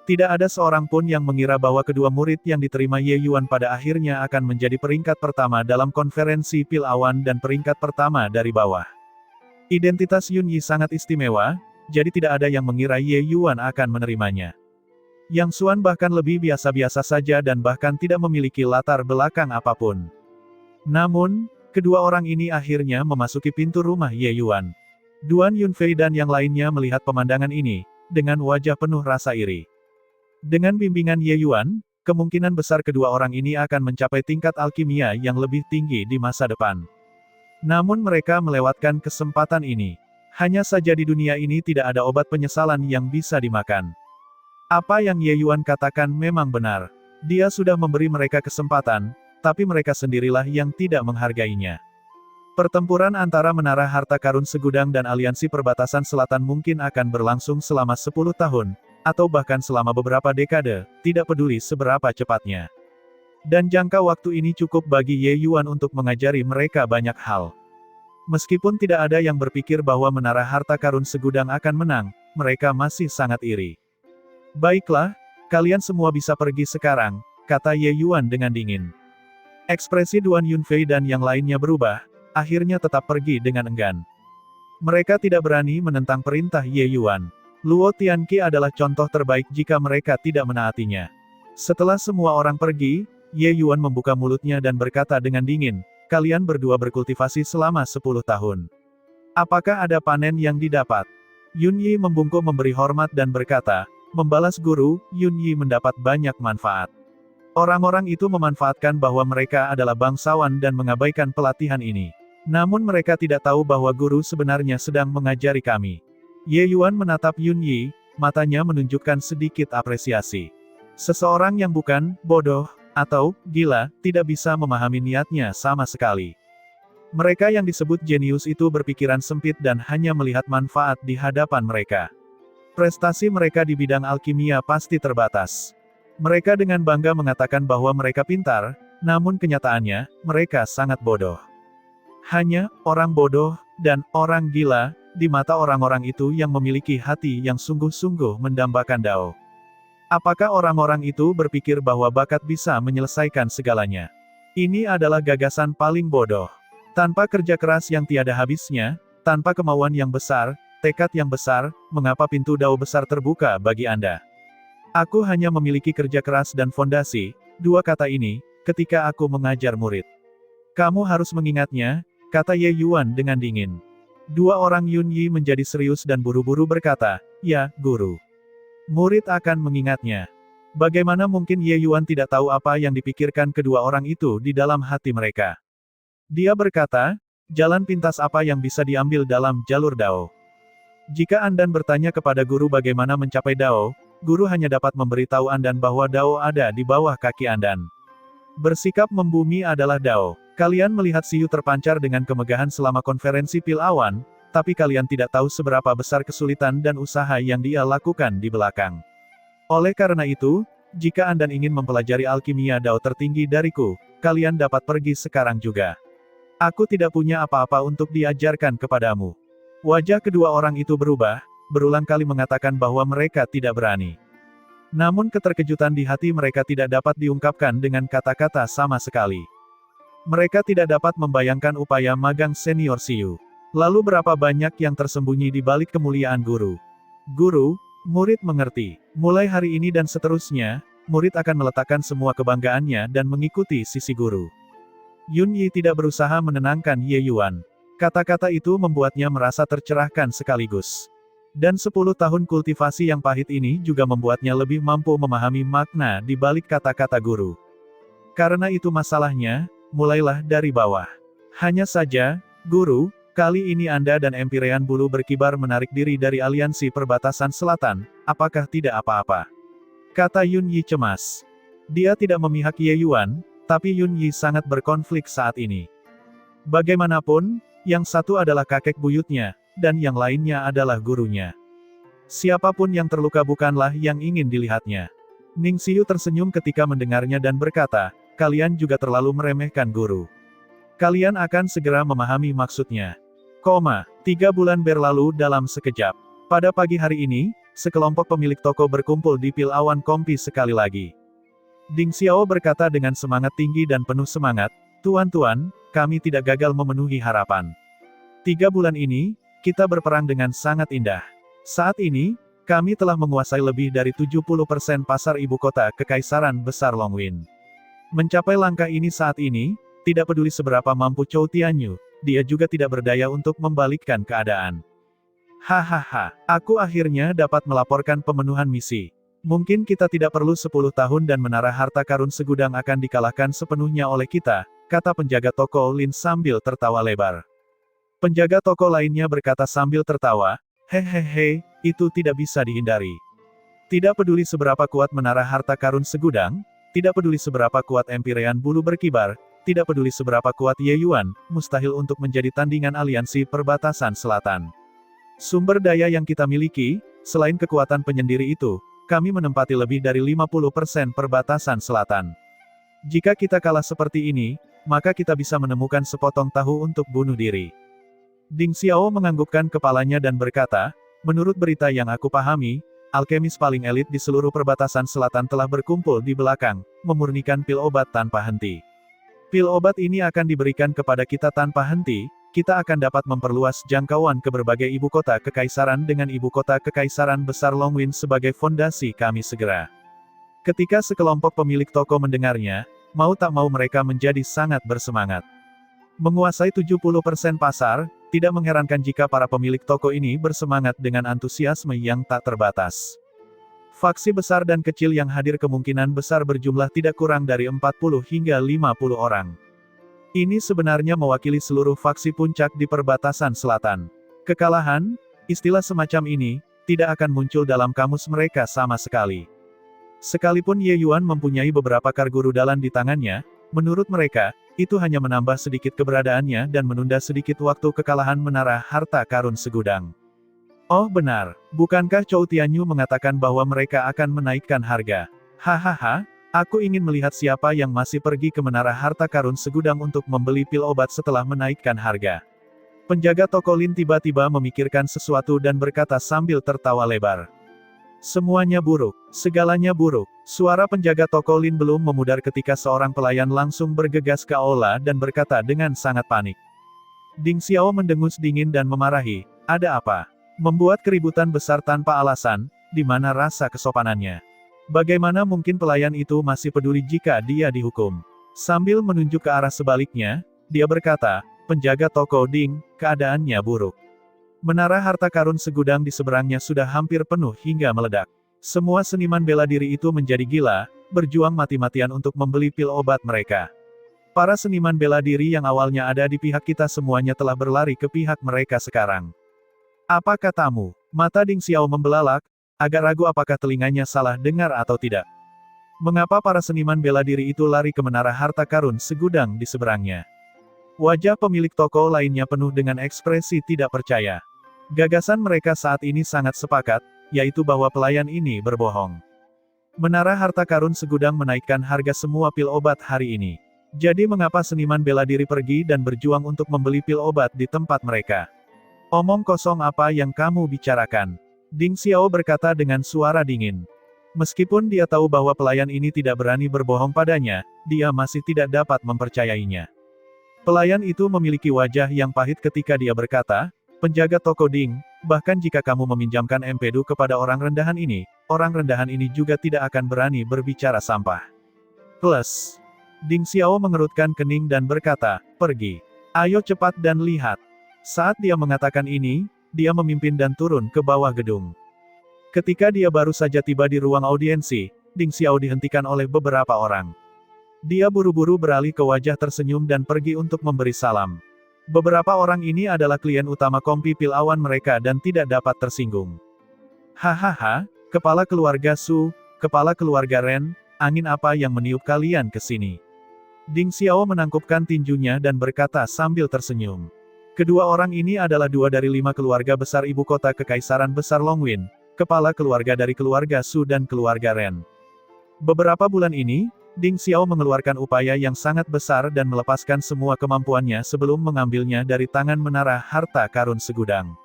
Tidak ada seorang pun yang mengira bahwa kedua murid yang diterima Ye Yuan pada akhirnya akan menjadi peringkat pertama dalam konferensi pil awan dan peringkat pertama dari bawah. Identitas Yun Yi sangat istimewa, jadi tidak ada yang mengira Ye Yuan akan menerimanya. Yang Xuan bahkan lebih biasa-biasa saja dan bahkan tidak memiliki latar belakang apapun. Namun, kedua orang ini akhirnya memasuki pintu rumah Ye Yuan. Duan Yunfei dan yang lainnya melihat pemandangan ini, dengan wajah penuh rasa iri. Dengan bimbingan Ye Yuan, kemungkinan besar kedua orang ini akan mencapai tingkat alkimia yang lebih tinggi di masa depan. Namun mereka melewatkan kesempatan ini. Hanya saja di dunia ini tidak ada obat penyesalan yang bisa dimakan. Apa yang Ye Yuan katakan memang benar. Dia sudah memberi mereka kesempatan, tapi mereka sendirilah yang tidak menghargainya. Pertempuran antara Menara Harta Karun Segudang dan Aliansi Perbatasan Selatan mungkin akan berlangsung selama 10 tahun, atau bahkan selama beberapa dekade, tidak peduli seberapa cepatnya. Dan jangka waktu ini cukup bagi Ye Yuan untuk mengajari mereka banyak hal. Meskipun tidak ada yang berpikir bahwa Menara Harta Karun Segudang akan menang, mereka masih sangat iri. Baiklah, kalian semua bisa pergi sekarang, kata Ye Yuan dengan dingin. Ekspresi Duan Yunfei dan yang lainnya berubah, akhirnya tetap pergi dengan enggan. Mereka tidak berani menentang perintah Ye Yuan. Luo Tianqi adalah contoh terbaik jika mereka tidak menaatinya. Setelah semua orang pergi, Ye Yuan membuka mulutnya dan berkata dengan dingin, kalian berdua berkultivasi selama 10 tahun. Apakah ada panen yang didapat? Yun Yi membungkuk memberi hormat dan berkata, membalas guru, Yun Yi mendapat banyak manfaat. Orang-orang itu memanfaatkan bahwa mereka adalah bangsawan dan mengabaikan pelatihan ini. Namun mereka tidak tahu bahwa guru sebenarnya sedang mengajari kami. Ye Yuan menatap Yun Yi, matanya menunjukkan sedikit apresiasi. Seseorang yang bukan bodoh atau gila tidak bisa memahami niatnya sama sekali. Mereka yang disebut jenius itu berpikiran sempit dan hanya melihat manfaat di hadapan mereka. Prestasi mereka di bidang alkimia pasti terbatas. Mereka dengan bangga mengatakan bahwa mereka pintar, namun kenyataannya, mereka sangat bodoh. Hanya orang bodoh dan orang gila di mata orang-orang itu yang memiliki hati yang sungguh-sungguh mendambakan Dao. Apakah orang-orang itu berpikir bahwa bakat bisa menyelesaikan segalanya? Ini adalah gagasan paling bodoh. Tanpa kerja keras yang tiada habisnya, tanpa kemauan yang besar, tekad yang besar, mengapa pintu Dao besar terbuka bagi Anda? Aku hanya memiliki kerja keras dan fondasi, dua kata ini, ketika aku mengajar murid. Kamu harus mengingatnya, kata Ye Yuan dengan dingin. Dua orang Yun Yi menjadi serius dan buru-buru berkata, ya, guru. Murid akan mengingatnya. Bagaimana mungkin Ye Yuan tidak tahu apa yang dipikirkan kedua orang itu di dalam hati mereka? Dia berkata, jalan pintas apa yang bisa diambil dalam jalur Dao? Jika Andan bertanya kepada guru bagaimana mencapai Dao, guru hanya dapat memberitahu Andan bahwa Dao ada di bawah kaki Andan. Bersikap membumi adalah Dao. Kalian melihat Siyu terpancar dengan kemegahan selama konferensi pil awan, tapi kalian tidak tahu seberapa besar kesulitan dan usaha yang dia lakukan di belakang. Oleh karena itu, jika Anda ingin mempelajari alkimia Dao tertinggi dariku, kalian dapat pergi sekarang juga. Aku tidak punya apa-apa untuk diajarkan kepadamu. Wajah kedua orang itu berubah, berulang kali mengatakan bahwa mereka tidak berani. Namun keterkejutan di hati mereka tidak dapat diungkapkan dengan kata-kata sama sekali. Mereka tidak dapat membayangkan upaya magang senior Siyu. Lalu berapa banyak yang tersembunyi di balik kemuliaan guru? Guru, murid mengerti. Mulai hari ini dan seterusnya, murid akan meletakkan semua kebanggaannya dan mengikuti sisi guru. Yun Yi tidak berusaha menenangkan Ye Yuan. Kata-kata itu membuatnya merasa tercerahkan sekaligus. Dan 10 tahun kultivasi yang pahit ini juga membuatnya lebih mampu memahami makna di balik kata-kata guru. Karena itu masalahnya, mulailah dari bawah. Hanya saja, guru, kali ini Anda dan Empyrean Bulu berkibar menarik diri dari aliansi perbatasan selatan, apakah tidak apa-apa? Kata Yun Yi cemas. Dia tidak memihak Ye Yuan, tapi Yun Yi sangat berkonflik saat ini. Bagaimanapun, yang satu adalah kakek buyutnya, dan yang lainnya adalah gurunya. Siapapun yang terluka bukanlah yang ingin dilihatnya. Ning Xiu tersenyum ketika mendengarnya dan berkata, kalian juga terlalu meremehkan guru. Kalian akan segera memahami maksudnya. 3 bulan berlalu dalam sekejap. Pada pagi hari ini, sekelompok pemilik toko berkumpul di pil awan kompi sekali lagi. Ding Xiao berkata dengan semangat tinggi dan penuh semangat, Tuan-tuan, kami tidak gagal memenuhi harapan. 3 bulan ini, kita berperang dengan sangat indah. Saat ini, kami telah menguasai lebih dari 70% pasar ibu kota Kekaisaran Besar Longwin. Mencapai langkah ini saat ini, tidak peduli seberapa mampu Chou Tianyu, dia juga tidak berdaya untuk membalikkan keadaan. Hahaha, aku akhirnya dapat melaporkan pemenuhan misi. Mungkin kita tidak perlu 10 tahun dan menara harta karun segudang akan dikalahkan sepenuhnya oleh kita, kata penjaga toko Lin sambil tertawa lebar. Penjaga toko lainnya berkata sambil tertawa, hehehe, itu tidak bisa dihindari. Tidak peduli seberapa kuat menara harta karun segudang, tidak peduli seberapa kuat Empyrean Bulu berkibar, tidak peduli seberapa kuat Ye Yuan, mustahil untuk menjadi tandingan aliansi perbatasan selatan. Sumber daya yang kita miliki, selain kekuatan penyendiri itu, kami menempati lebih dari 50% perbatasan selatan. Jika kita kalah seperti ini, maka kita bisa menemukan sepotong tahu untuk bunuh diri. Ding Xiao menganggukkan kepalanya dan berkata, menurut berita yang aku pahami, alkemis paling elit di seluruh perbatasan selatan telah berkumpul di belakang, memurnikan pil obat tanpa henti. Pil obat ini akan diberikan kepada kita tanpa henti, kita akan dapat memperluas jangkauan ke berbagai ibu kota kekaisaran dengan ibu kota Kekaisaran Besar Longwin sebagai fondasi kami segera. Ketika sekelompok pemilik toko mendengarnya, mau tak mau mereka menjadi sangat bersemangat. Menguasai 70% pasar, tidak mengherankan jika para pemilik toko ini bersemangat dengan antusiasme yang tak terbatas. Faksi besar dan kecil yang hadir kemungkinan besar berjumlah tidak kurang dari 40 hingga 50 orang. Ini sebenarnya mewakili seluruh faksi puncak di perbatasan selatan. Kekalahan, istilah semacam ini, tidak akan muncul dalam kamus mereka sama sekali. Sekalipun Ye Yuan mempunyai beberapa karguru dalan di tangannya, menurut mereka, itu hanya menambah sedikit keberadaannya dan menunda sedikit waktu kekalahan menara harta karun segudang. Oh benar, bukankah Chou Tianyu mengatakan bahwa mereka akan menaikkan harga? Hahaha, aku ingin melihat siapa yang masih pergi ke menara harta karun segudang untuk membeli pil obat setelah menaikkan harga. Penjaga toko Lin tiba-tiba memikirkan sesuatu dan berkata sambil tertawa lebar. Semuanya buruk, segalanya buruk. Suara penjaga toko Lin belum memudar ketika seorang pelayan langsung bergegas ke aula dan berkata dengan sangat panik. Ding Xiao mendengus dingin dan memarahi, ada apa? Membuat keributan besar tanpa alasan, di mana rasa kesopanannya? Bagaimana mungkin pelayan itu masih peduli jika dia dihukum? Sambil menunjuk ke arah sebaliknya, dia berkata, penjaga toko Ding, keadaannya buruk. Menara harta karun segudang di seberangnya sudah hampir penuh hingga meledak. Semua seniman bela diri itu menjadi gila, berjuang mati-matian untuk membeli pil obat mereka. Para seniman bela diri yang awalnya ada di pihak kita semuanya telah berlari ke pihak mereka sekarang. Apa katamu? Mata Ding Xiao membelalak, agak ragu apakah telinganya salah dengar atau tidak. Mengapa para seniman bela diri itu lari ke menara harta karun segudang di seberangnya? Wajah pemilik toko lainnya penuh dengan ekspresi tidak percaya. Gagasan mereka saat ini sangat sepakat, yaitu bahwa pelayan ini berbohong. Menara harta karun segudang menaikkan harga semua pil obat hari ini. Jadi mengapa seniman bela diri pergi dan berjuang untuk membeli pil obat di tempat mereka? Omong kosong apa yang kamu bicarakan? Ding Xiao berkata dengan suara dingin. Meskipun dia tahu bahwa pelayan ini tidak berani berbohong padanya, dia masih tidak dapat mempercayainya. Pelayan itu memiliki wajah yang pahit ketika dia berkata, penjaga toko Ding, bahkan jika kamu meminjamkan empedu kepada orang rendahan ini juga tidak akan berani berbicara sampah. Plus, Ding Xiao mengerutkan kening dan berkata, pergi. Ayo cepat dan lihat. Saat dia mengatakan ini, dia memimpin dan turun ke bawah gedung. Ketika dia baru saja tiba di ruang audiensi, Ding Xiao dihentikan oleh beberapa orang. Dia buru-buru beralih ke wajah tersenyum dan pergi untuk memberi salam. Beberapa orang ini adalah klien utama Kompi Pil Awan mereka dan tidak dapat tersinggung. Hahaha, kepala keluarga Su, kepala keluarga Ren, angin apa yang meniup kalian ke sini? Ding Xiao menangkupkan tinjunya dan berkata sambil tersenyum. Kedua orang ini adalah 2 dari 5 keluarga besar ibu kota Kekaisaran Besar Longwin, kepala keluarga dari keluarga Su dan keluarga Ren. Beberapa bulan ini, Ding Xiao mengeluarkan upaya yang sangat besar dan melepaskan semua kemampuannya sebelum mengambilnya dari tangan menara harta karun segudang.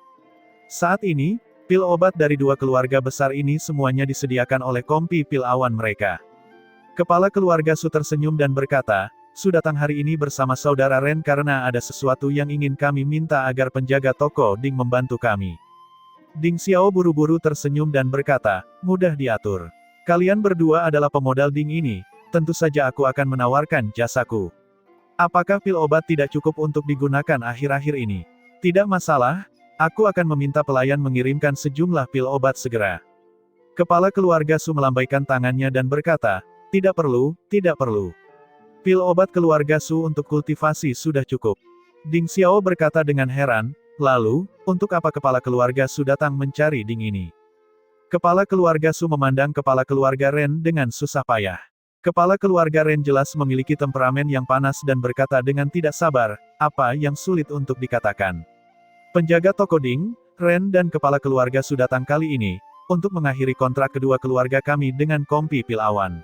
Saat ini, pil obat dari 2 keluarga besar ini semuanya disediakan oleh Kompi Pil Awan mereka. Kepala keluarga Su tersenyum dan berkata, Su datang hari ini bersama saudara Ren karena ada sesuatu yang ingin kami minta agar penjaga toko Ding membantu kami. Ding Xiao buru-buru tersenyum dan berkata, mudah diatur. Kalian berdua adalah pemodal Ding ini, tentu saja aku akan menawarkan jasaku. Apakah pil obat tidak cukup untuk digunakan akhir-akhir ini? Tidak masalah, aku akan meminta pelayan mengirimkan sejumlah pil obat segera. Kepala keluarga Su melambaikan tangannya dan berkata, tidak perlu, tidak perlu. Pil obat keluarga Su untuk kultivasi sudah cukup. Ding Xiao berkata dengan heran, lalu, untuk apa kepala keluarga Su datang mencari Ding ini? Kepala keluarga Su memandang kepala keluarga Ren dengan susah payah. Kepala keluarga Ren jelas memiliki temperamen yang panas dan berkata dengan tidak sabar, apa yang sulit untuk dikatakan. Penjaga toko Ding, Ren dan kepala keluarga Su datang kali ini, untuk mengakhiri kontrak kedua keluarga kami dengan Kompi Pil Awan.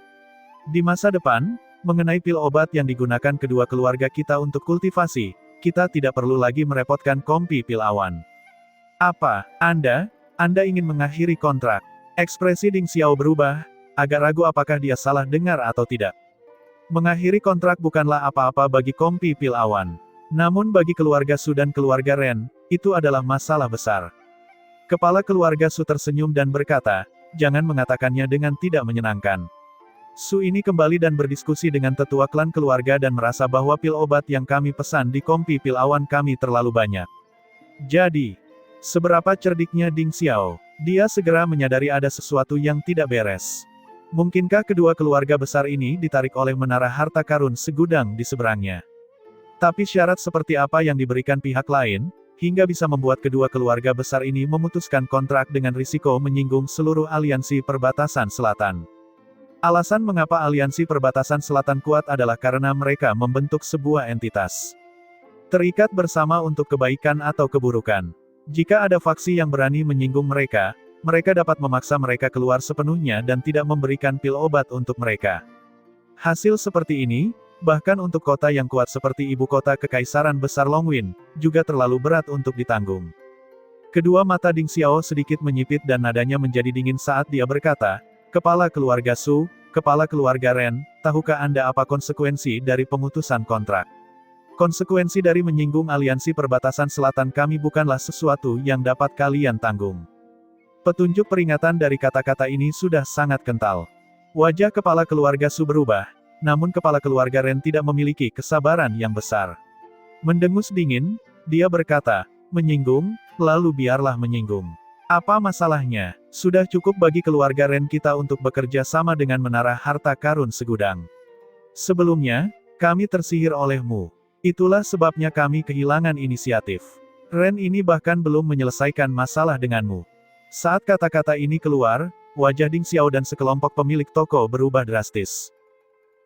Di masa depan, mengenai pil obat yang digunakan kedua keluarga kita untuk kultivasi, kita tidak perlu lagi merepotkan Kompi Pil Awan. Apa, Anda ingin mengakhiri kontrak? Ekspresi Ding Xiao berubah, agak ragu apakah dia salah dengar atau tidak. Mengakhiri kontrak bukanlah apa-apa bagi Kompi Pil Awan. Namun bagi keluarga Su dan keluarga Ren, itu adalah masalah besar. Kepala keluarga Su tersenyum dan berkata, jangan mengatakannya dengan tidak menyenangkan. Su ini kembali dan berdiskusi dengan tetua klan keluarga dan merasa bahwa pil obat yang kami pesan di Kompi Pil Awan kami terlalu banyak. Jadi, seberapa cerdiknya Ding Xiao? Dia segera menyadari ada sesuatu yang tidak beres. Mungkinkah kedua keluarga besar ini ditarik oleh menara harta karun segudang di seberangnya? Tapi syarat seperti apa yang diberikan pihak lain, hingga bisa membuat kedua keluarga besar ini memutuskan kontrak dengan risiko menyinggung seluruh aliansi perbatasan selatan? Alasan mengapa aliansi perbatasan selatan kuat adalah karena mereka membentuk sebuah entitas terikat bersama untuk kebaikan atau keburukan. Jika ada faksi yang berani menyinggung mereka, mereka dapat memaksa mereka keluar sepenuhnya dan tidak memberikan pil obat untuk mereka. Hasil seperti ini, bahkan untuk kota yang kuat seperti ibu kota Kekaisaran Besar Longwin, juga terlalu berat untuk ditanggung. Kedua mata Ding Xiao sedikit menyipit dan nadanya menjadi dingin saat dia berkata, Kepala keluarga Su, kepala keluarga Ren, tahukah Anda apa konsekuensi dari pemutusan kontrak? Konsekuensi dari menyinggung aliansi perbatasan selatan kami bukanlah sesuatu yang dapat kalian tanggung. Petunjuk peringatan dari kata-kata ini sudah sangat kental. Wajah kepala keluarga Su berubah, namun kepala keluarga Ren tidak memiliki kesabaran yang besar. Mendengus dingin, dia berkata, menyinggung, lalu biarlah menyinggung. Apa masalahnya? Sudah cukup bagi keluarga Ren kita untuk bekerja sama dengan menara harta karun segudang. Sebelumnya, kami tersihir olehmu. Itulah sebabnya kami kehilangan inisiatif. Ren ini bahkan belum menyelesaikan masalah denganmu. Saat kata-kata ini keluar, wajah Ding Xiao dan sekelompok pemilik toko berubah drastis.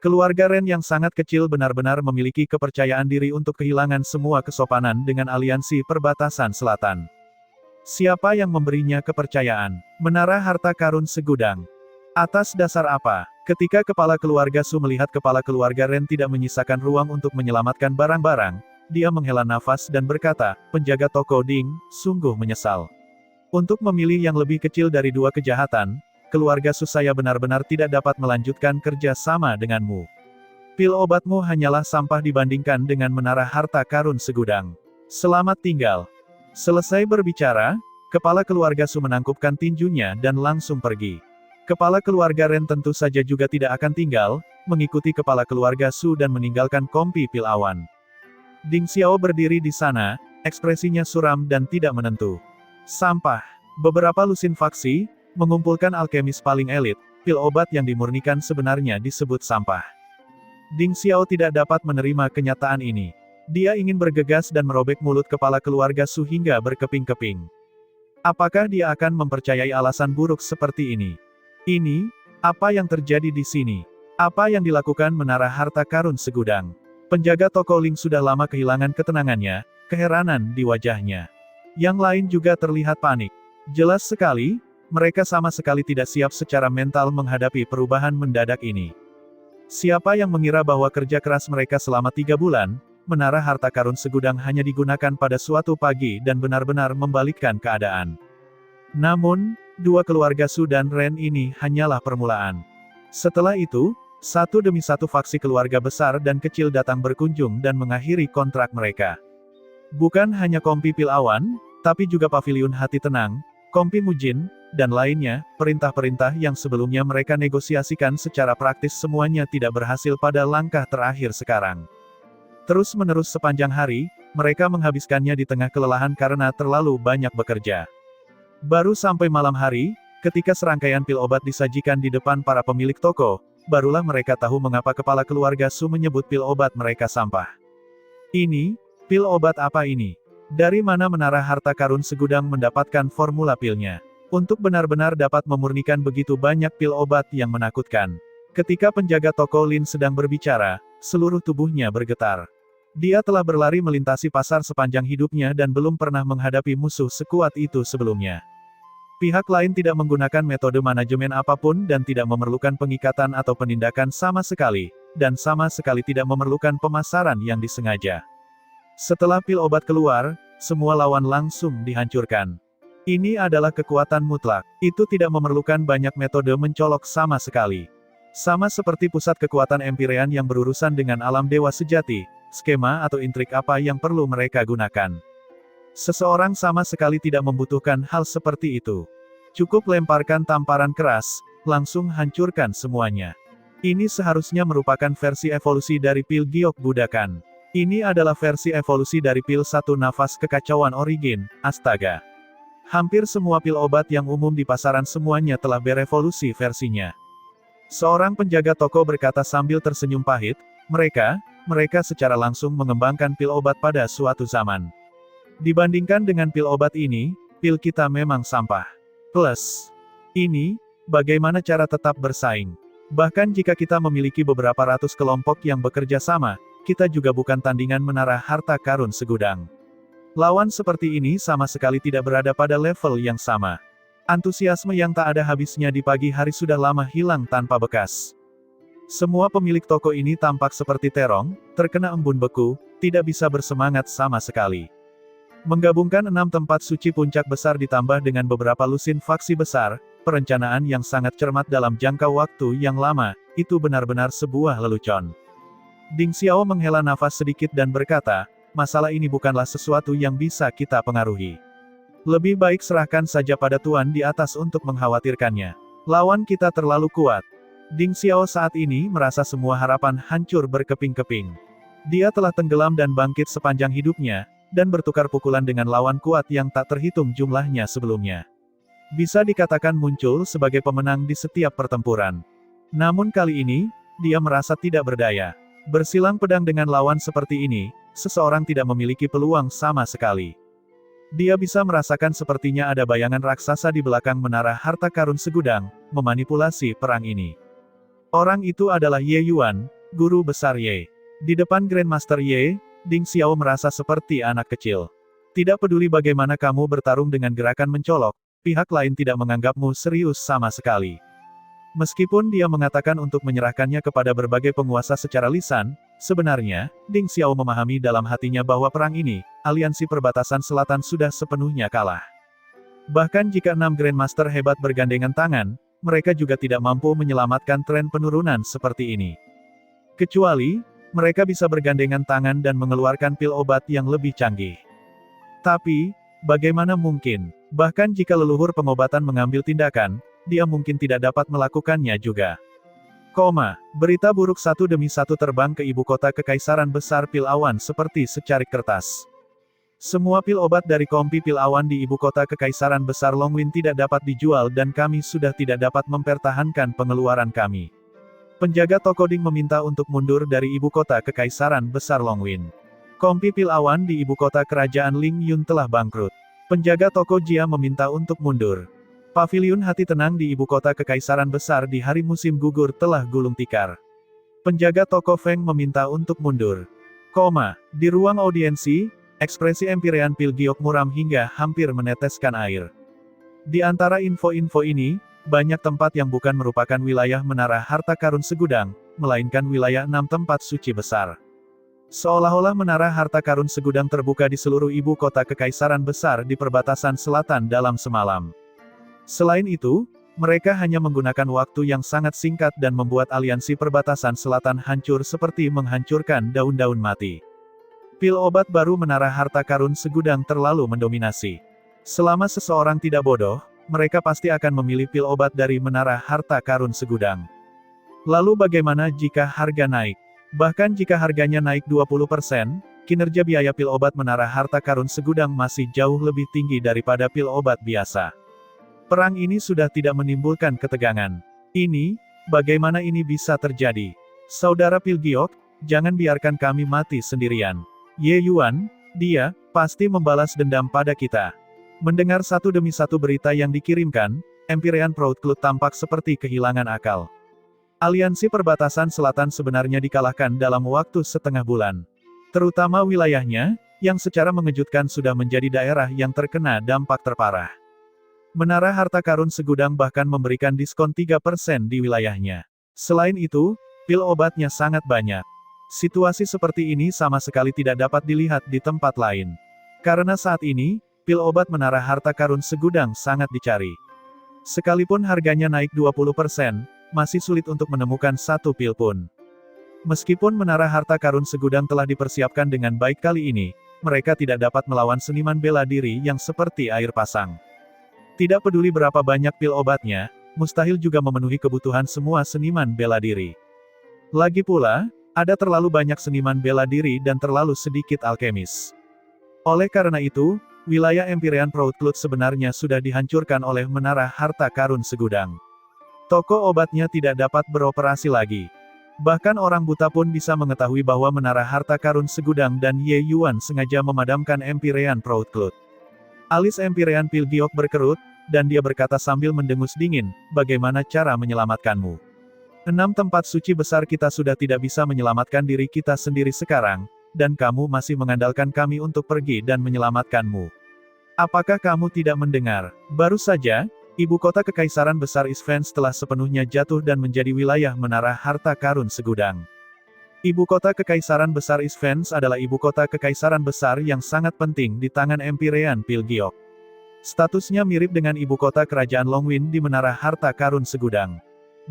Keluarga Ren yang sangat kecil benar-benar memiliki kepercayaan diri untuk kehilangan semua kesopanan dengan aliansi perbatasan selatan. Siapa yang memberinya kepercayaan? Menara harta karun segudang. Atas dasar apa? Ketika kepala keluarga Su melihat kepala keluarga Ren tidak menyisakan ruang untuk menyelamatkan barang-barang, dia menghela nafas dan berkata, penjaga toko Ding, sungguh menyesal. Untuk memilih yang lebih kecil dari 2 kejahatan, keluarga Su saya benar-benar tidak dapat melanjutkan kerja sama denganmu. Pil obatmu hanyalah sampah dibandingkan dengan menara harta karun segudang. Selamat tinggal. Selesai berbicara, kepala keluarga Su menangkupkan tinjunya dan langsung pergi. Kepala keluarga Ren tentu saja juga tidak akan tinggal, mengikuti kepala keluarga Su dan meninggalkan kompi pil awan. Ding Xiao berdiri di sana, ekspresinya suram dan tidak menentu. Sampah. Beberapa lusin faksi, mengumpulkan alkemis paling elit, pil obat yang dimurnikan sebenarnya disebut sampah. Ding Xiao tidak dapat menerima kenyataan ini. Dia ingin bergegas dan merobek mulut kepala keluarga Su hingga berkeping-keping. Apakah dia akan mempercayai alasan buruk seperti ini? Ini, apa yang terjadi di sini? Apa yang dilakukan menara harta karun segudang? Penjaga toko Ling sudah lama kehilangan ketenangannya, keheranan di wajahnya. Yang lain juga terlihat panik. Jelas sekali, mereka sama sekali tidak siap secara mental menghadapi perubahan mendadak ini. Siapa yang mengira bahwa kerja keras mereka selama 3 bulan, menara harta karun segudang hanya digunakan pada suatu pagi dan benar-benar membalikkan keadaan. Namun, dua keluarga Su dan Ren ini hanyalah permulaan. Setelah itu, satu demi satu faksi keluarga besar dan kecil datang berkunjung dan mengakhiri kontrak mereka. Bukan hanya kompi pil awan, tapi juga paviliun hati tenang, kompi Mujin, dan lainnya, perintah-perintah yang sebelumnya mereka negosiasikan secara praktis semuanya tidak berhasil pada langkah terakhir sekarang. Terus-menerus sepanjang hari, mereka menghabiskannya di tengah kelelahan karena terlalu banyak bekerja. Baru sampai malam hari, ketika serangkaian pil obat disajikan di depan para pemilik toko, barulah mereka tahu mengapa kepala keluarga Su menyebut pil obat mereka sampah. Ini, pil obat apa ini? Dari mana menara harta karun segudang mendapatkan formula pilnya? Untuk benar-benar dapat memurnikan begitu banyak pil obat yang menakutkan. Ketika penjaga toko Lin sedang berbicara, seluruh tubuhnya bergetar. Dia telah berlari melintasi pasar sepanjang hidupnya dan belum pernah menghadapi musuh sekuat itu sebelumnya. Pihak lain tidak menggunakan metode manajemen apapun dan tidak memerlukan pengikatan atau penindakan sama sekali, dan sama sekali tidak memerlukan pemasaran yang disengaja. Setelah pil obat keluar, semua lawan langsung dihancurkan. Ini adalah kekuatan mutlak. Itu tidak memerlukan banyak metode mencolok sama sekali. Sama seperti pusat kekuatan Empyrean yang berurusan dengan alam dewa sejati, skema atau intrik apa yang perlu mereka gunakan. Seseorang sama sekali tidak membutuhkan hal seperti itu. Cukup lemparkan tamparan keras, langsung hancurkan semuanya. Ini seharusnya merupakan versi evolusi dari pil giok budakan. Ini adalah versi evolusi dari pil satu nafas kekacauan origin, astaga. Hampir semua pil obat yang umum di pasaran semuanya telah berevolusi versinya. Seorang penjaga toko berkata sambil tersenyum pahit, mereka secara langsung mengembangkan pil obat pada suatu zaman. Dibandingkan dengan pil obat ini, pil kita memang sampah. Plus, ini, bagaimana cara tetap bersaing? Bahkan jika kita memiliki beberapa ratus kelompok yang bekerja sama, kita juga bukan tandingan menara harta karun segudang. Lawan seperti ini sama sekali tidak berada pada level yang sama. Antusiasme yang tak ada habisnya di pagi hari sudah lama hilang tanpa bekas. Semua pemilik toko ini tampak seperti terong, terkena embun beku, tidak bisa bersemangat sama sekali. Menggabungkan 6 tempat suci puncak besar ditambah dengan beberapa lusin faksi besar, perencanaan yang sangat cermat dalam jangka waktu yang lama, itu benar-benar sebuah lelucon. Ding Xiao menghela nafas sedikit dan berkata, masalah ini bukanlah sesuatu yang bisa kita pengaruhi. Lebih baik serahkan saja pada Tuan di atas untuk mengkhawatirkannya. Lawan kita terlalu kuat. Ding Xiao saat ini merasa semua harapan hancur berkeping-keping. Dia telah tenggelam dan bangkit sepanjang hidupnya, dan bertukar pukulan dengan lawan kuat yang tak terhitung jumlahnya sebelumnya. Bisa dikatakan muncul sebagai pemenang di setiap pertempuran. Namun kali ini, dia merasa tidak berdaya. Bersilang pedang dengan lawan seperti ini, seseorang tidak memiliki peluang sama sekali. Dia bisa merasakan sepertinya ada bayangan raksasa di belakang menara harta karun segudang, memanipulasi perang ini. Orang itu adalah Ye Yuan, guru besar Ye. Di depan Grandmaster Ye, Ding Xiao merasa seperti anak kecil. Tidak peduli bagaimana kamu bertarung dengan gerakan mencolok, pihak lain tidak menganggapmu serius sama sekali. Meskipun dia mengatakan untuk menyerahkannya kepada berbagai penguasa secara lisan, sebenarnya, Ding Xiao memahami dalam hatinya bahwa perang ini, aliansi perbatasan selatan sudah sepenuhnya kalah. Bahkan jika 6 Grandmaster hebat bergandengan tangan, mereka juga tidak mampu menyelamatkan tren penurunan seperti ini. Kecuali, mereka bisa bergandengan tangan dan mengeluarkan pil obat yang lebih canggih. Tapi, bagaimana mungkin? Bahkan jika leluhur pengobatan mengambil tindakan, dia mungkin tidak dapat melakukannya juga. Berita buruk satu demi satu terbang ke ibu kota kekaisaran besar pil awan seperti secarik kertas. Semua pil obat dari kompi pil awan di ibu kota kekaisaran besar Longwin tidak dapat dijual dan kami sudah tidak dapat mempertahankan pengeluaran kami. Penjaga toko Ding meminta untuk mundur dari ibu kota kekaisaran besar Longwin. Kompi pil awan di ibu kota kerajaan Ling Yun telah bangkrut. Penjaga toko Jia meminta untuk mundur. Paviliun hati tenang di ibu kota kekaisaran besar di hari musim gugur telah gulung tikar. Penjaga toko Feng meminta untuk mundur. Di ruang audiensi, ekspresi Empyrean Pil Giok muram hingga hampir meneteskan air. Di antara info-info ini, banyak tempat yang bukan merupakan wilayah menara harta karun segudang, melainkan wilayah 6 tempat suci besar. Seolah-olah menara harta karun segudang terbuka di seluruh ibu kota kekaisaran besar di perbatasan selatan dalam semalam. Selain itu, mereka hanya menggunakan waktu yang sangat singkat dan membuat aliansi perbatasan selatan hancur seperti menghancurkan daun-daun mati. Pil obat baru menara harta karun segudang terlalu mendominasi. Selama seseorang tidak bodoh, mereka pasti akan memilih pil obat dari menara harta karun segudang. Lalu bagaimana jika harga naik? Bahkan jika harganya naik 20%, kinerja biaya pil obat menara harta karun segudang masih jauh lebih tinggi daripada pil obat biasa. Perang ini sudah tidak menimbulkan ketegangan. Bagaimana ini bisa terjadi? Saudara Pil Giok, jangan biarkan kami mati sendirian. Ye Yuan, dia, pasti membalas dendam pada kita. Mendengar satu demi satu berita yang dikirimkan, Empyrean Proud Club tampak seperti kehilangan akal. Aliansi perbatasan selatan sebenarnya dikalahkan dalam waktu setengah bulan. Terutama wilayahnya, yang secara mengejutkan sudah menjadi daerah yang terkena dampak terparah. Menara harta karun segudang bahkan memberikan diskon 3% di wilayahnya. Selain itu, pil obatnya sangat banyak. Situasi seperti ini sama sekali tidak dapat dilihat di tempat lain. Karena saat ini, pil obat menara harta karun segudang sangat dicari. Sekalipun harganya naik 20%, masih sulit untuk menemukan satu pil pun. Meskipun menara harta karun segudang telah dipersiapkan dengan baik kali ini, mereka tidak dapat melawan seniman bela diri yang seperti air pasang. Tidak peduli berapa banyak pil obatnya, mustahil juga memenuhi kebutuhan semua seniman bela diri. Lagi pula, ada terlalu banyak seniman bela diri dan terlalu sedikit alkemis. Oleh karena itu, wilayah Empyrean Proud Club sebenarnya sudah dihancurkan oleh menara harta karun segudang. Toko obatnya tidak dapat beroperasi lagi. Bahkan orang buta pun bisa mengetahui bahwa menara harta karun segudang dan Ye Yuan sengaja memadamkan Empyrean Proud Club. Alis Empyrean Pil Giok berkerut, dan dia berkata sambil mendengus dingin, bagaimana cara menyelamatkanmu? 6 tempat suci besar kita sudah tidak bisa menyelamatkan diri kita sendiri sekarang, dan kamu masih mengandalkan kami untuk pergi dan menyelamatkanmu. Apakah kamu tidak mendengar? Baru saja, ibu kota kekaisaran besar Isfen telah sepenuhnya jatuh dan menjadi wilayah menara harta karun segudang. Ibu kota kekaisaran besar Isfen adalah ibu kota kekaisaran besar yang sangat penting di tangan Empyrean Pil Giok. Statusnya mirip dengan ibu kota kerajaan Longwin di menara harta karun segudang.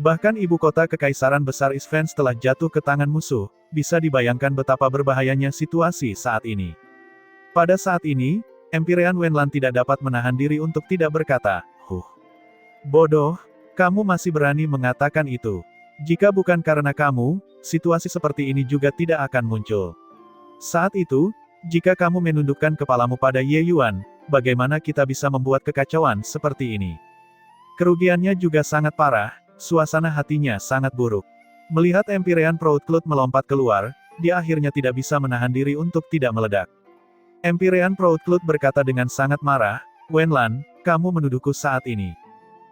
Bahkan ibu kota kekaisaran besar Isfen telah jatuh ke tangan musuh, bisa dibayangkan betapa berbahayanya situasi saat ini. Pada saat ini, Empyrean Wenlan tidak dapat menahan diri untuk tidak berkata, bodoh, kamu masih berani mengatakan itu. Jika bukan karena kamu, situasi seperti ini juga tidak akan muncul. Saat itu, jika kamu menundukkan kepalamu pada Ye Yuan, bagaimana kita bisa membuat kekacauan seperti ini? Kerugiannya juga sangat parah, suasana hatinya sangat buruk. Melihat Empyrean Proud Club melompat keluar, dia akhirnya tidak bisa menahan diri untuk tidak meledak. Empyrean Proud Club berkata dengan sangat marah, Wenlan, kamu menuduhku saat ini.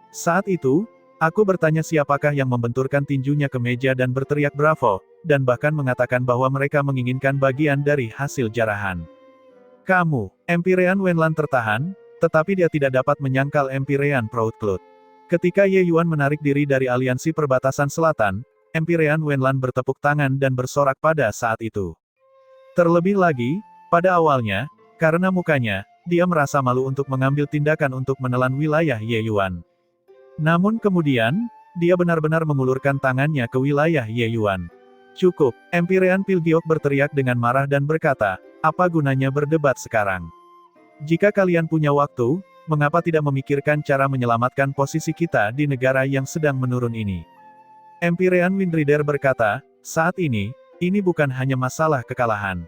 Saat itu, aku bertanya siapakah yang membenturkan tinjunya ke meja dan berteriak bravo, dan bahkan mengatakan bahwa mereka menginginkan bagian dari hasil jarahan. Kamu, Empyrean Wenlan tertahan, tetapi dia tidak dapat menyangkal Empyrean Proud Club. Ketika Ye Yuan menarik diri dari aliansi perbatasan selatan, Empyrean Wenlan bertepuk tangan dan bersorak pada saat itu. Terlebih lagi, pada awalnya, karena mukanya, dia merasa malu untuk mengambil tindakan untuk menelan wilayah Ye Yuan. Namun kemudian, dia benar-benar mengulurkan tangannya ke wilayah Ye Yuan. Cukup, Empyrean Pil Giok berteriak dengan marah dan berkata, apa gunanya berdebat sekarang? Jika kalian punya waktu, mengapa tidak memikirkan cara menyelamatkan posisi kita di negara yang sedang menurun ini? Empyrean Windrider berkata, saat ini bukan hanya masalah kekalahan.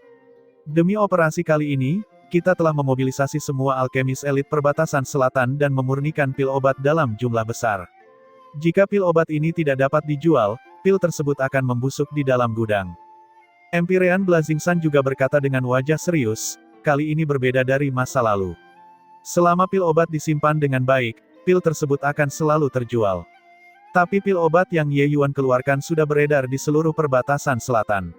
Demi operasi kali ini, kita telah memobilisasi semua alkemis elit perbatasan selatan dan memurnikan pil obat dalam jumlah besar. Jika pil obat ini tidak dapat dijual, pil tersebut akan membusuk di dalam gudang. Empyrean Blazing Sun juga berkata dengan wajah serius, kali ini berbeda dari masa lalu. Selama pil obat disimpan dengan baik, pil tersebut akan selalu terjual. Tapi pil obat yang Ye Yuan keluarkan sudah beredar di seluruh perbatasan selatan.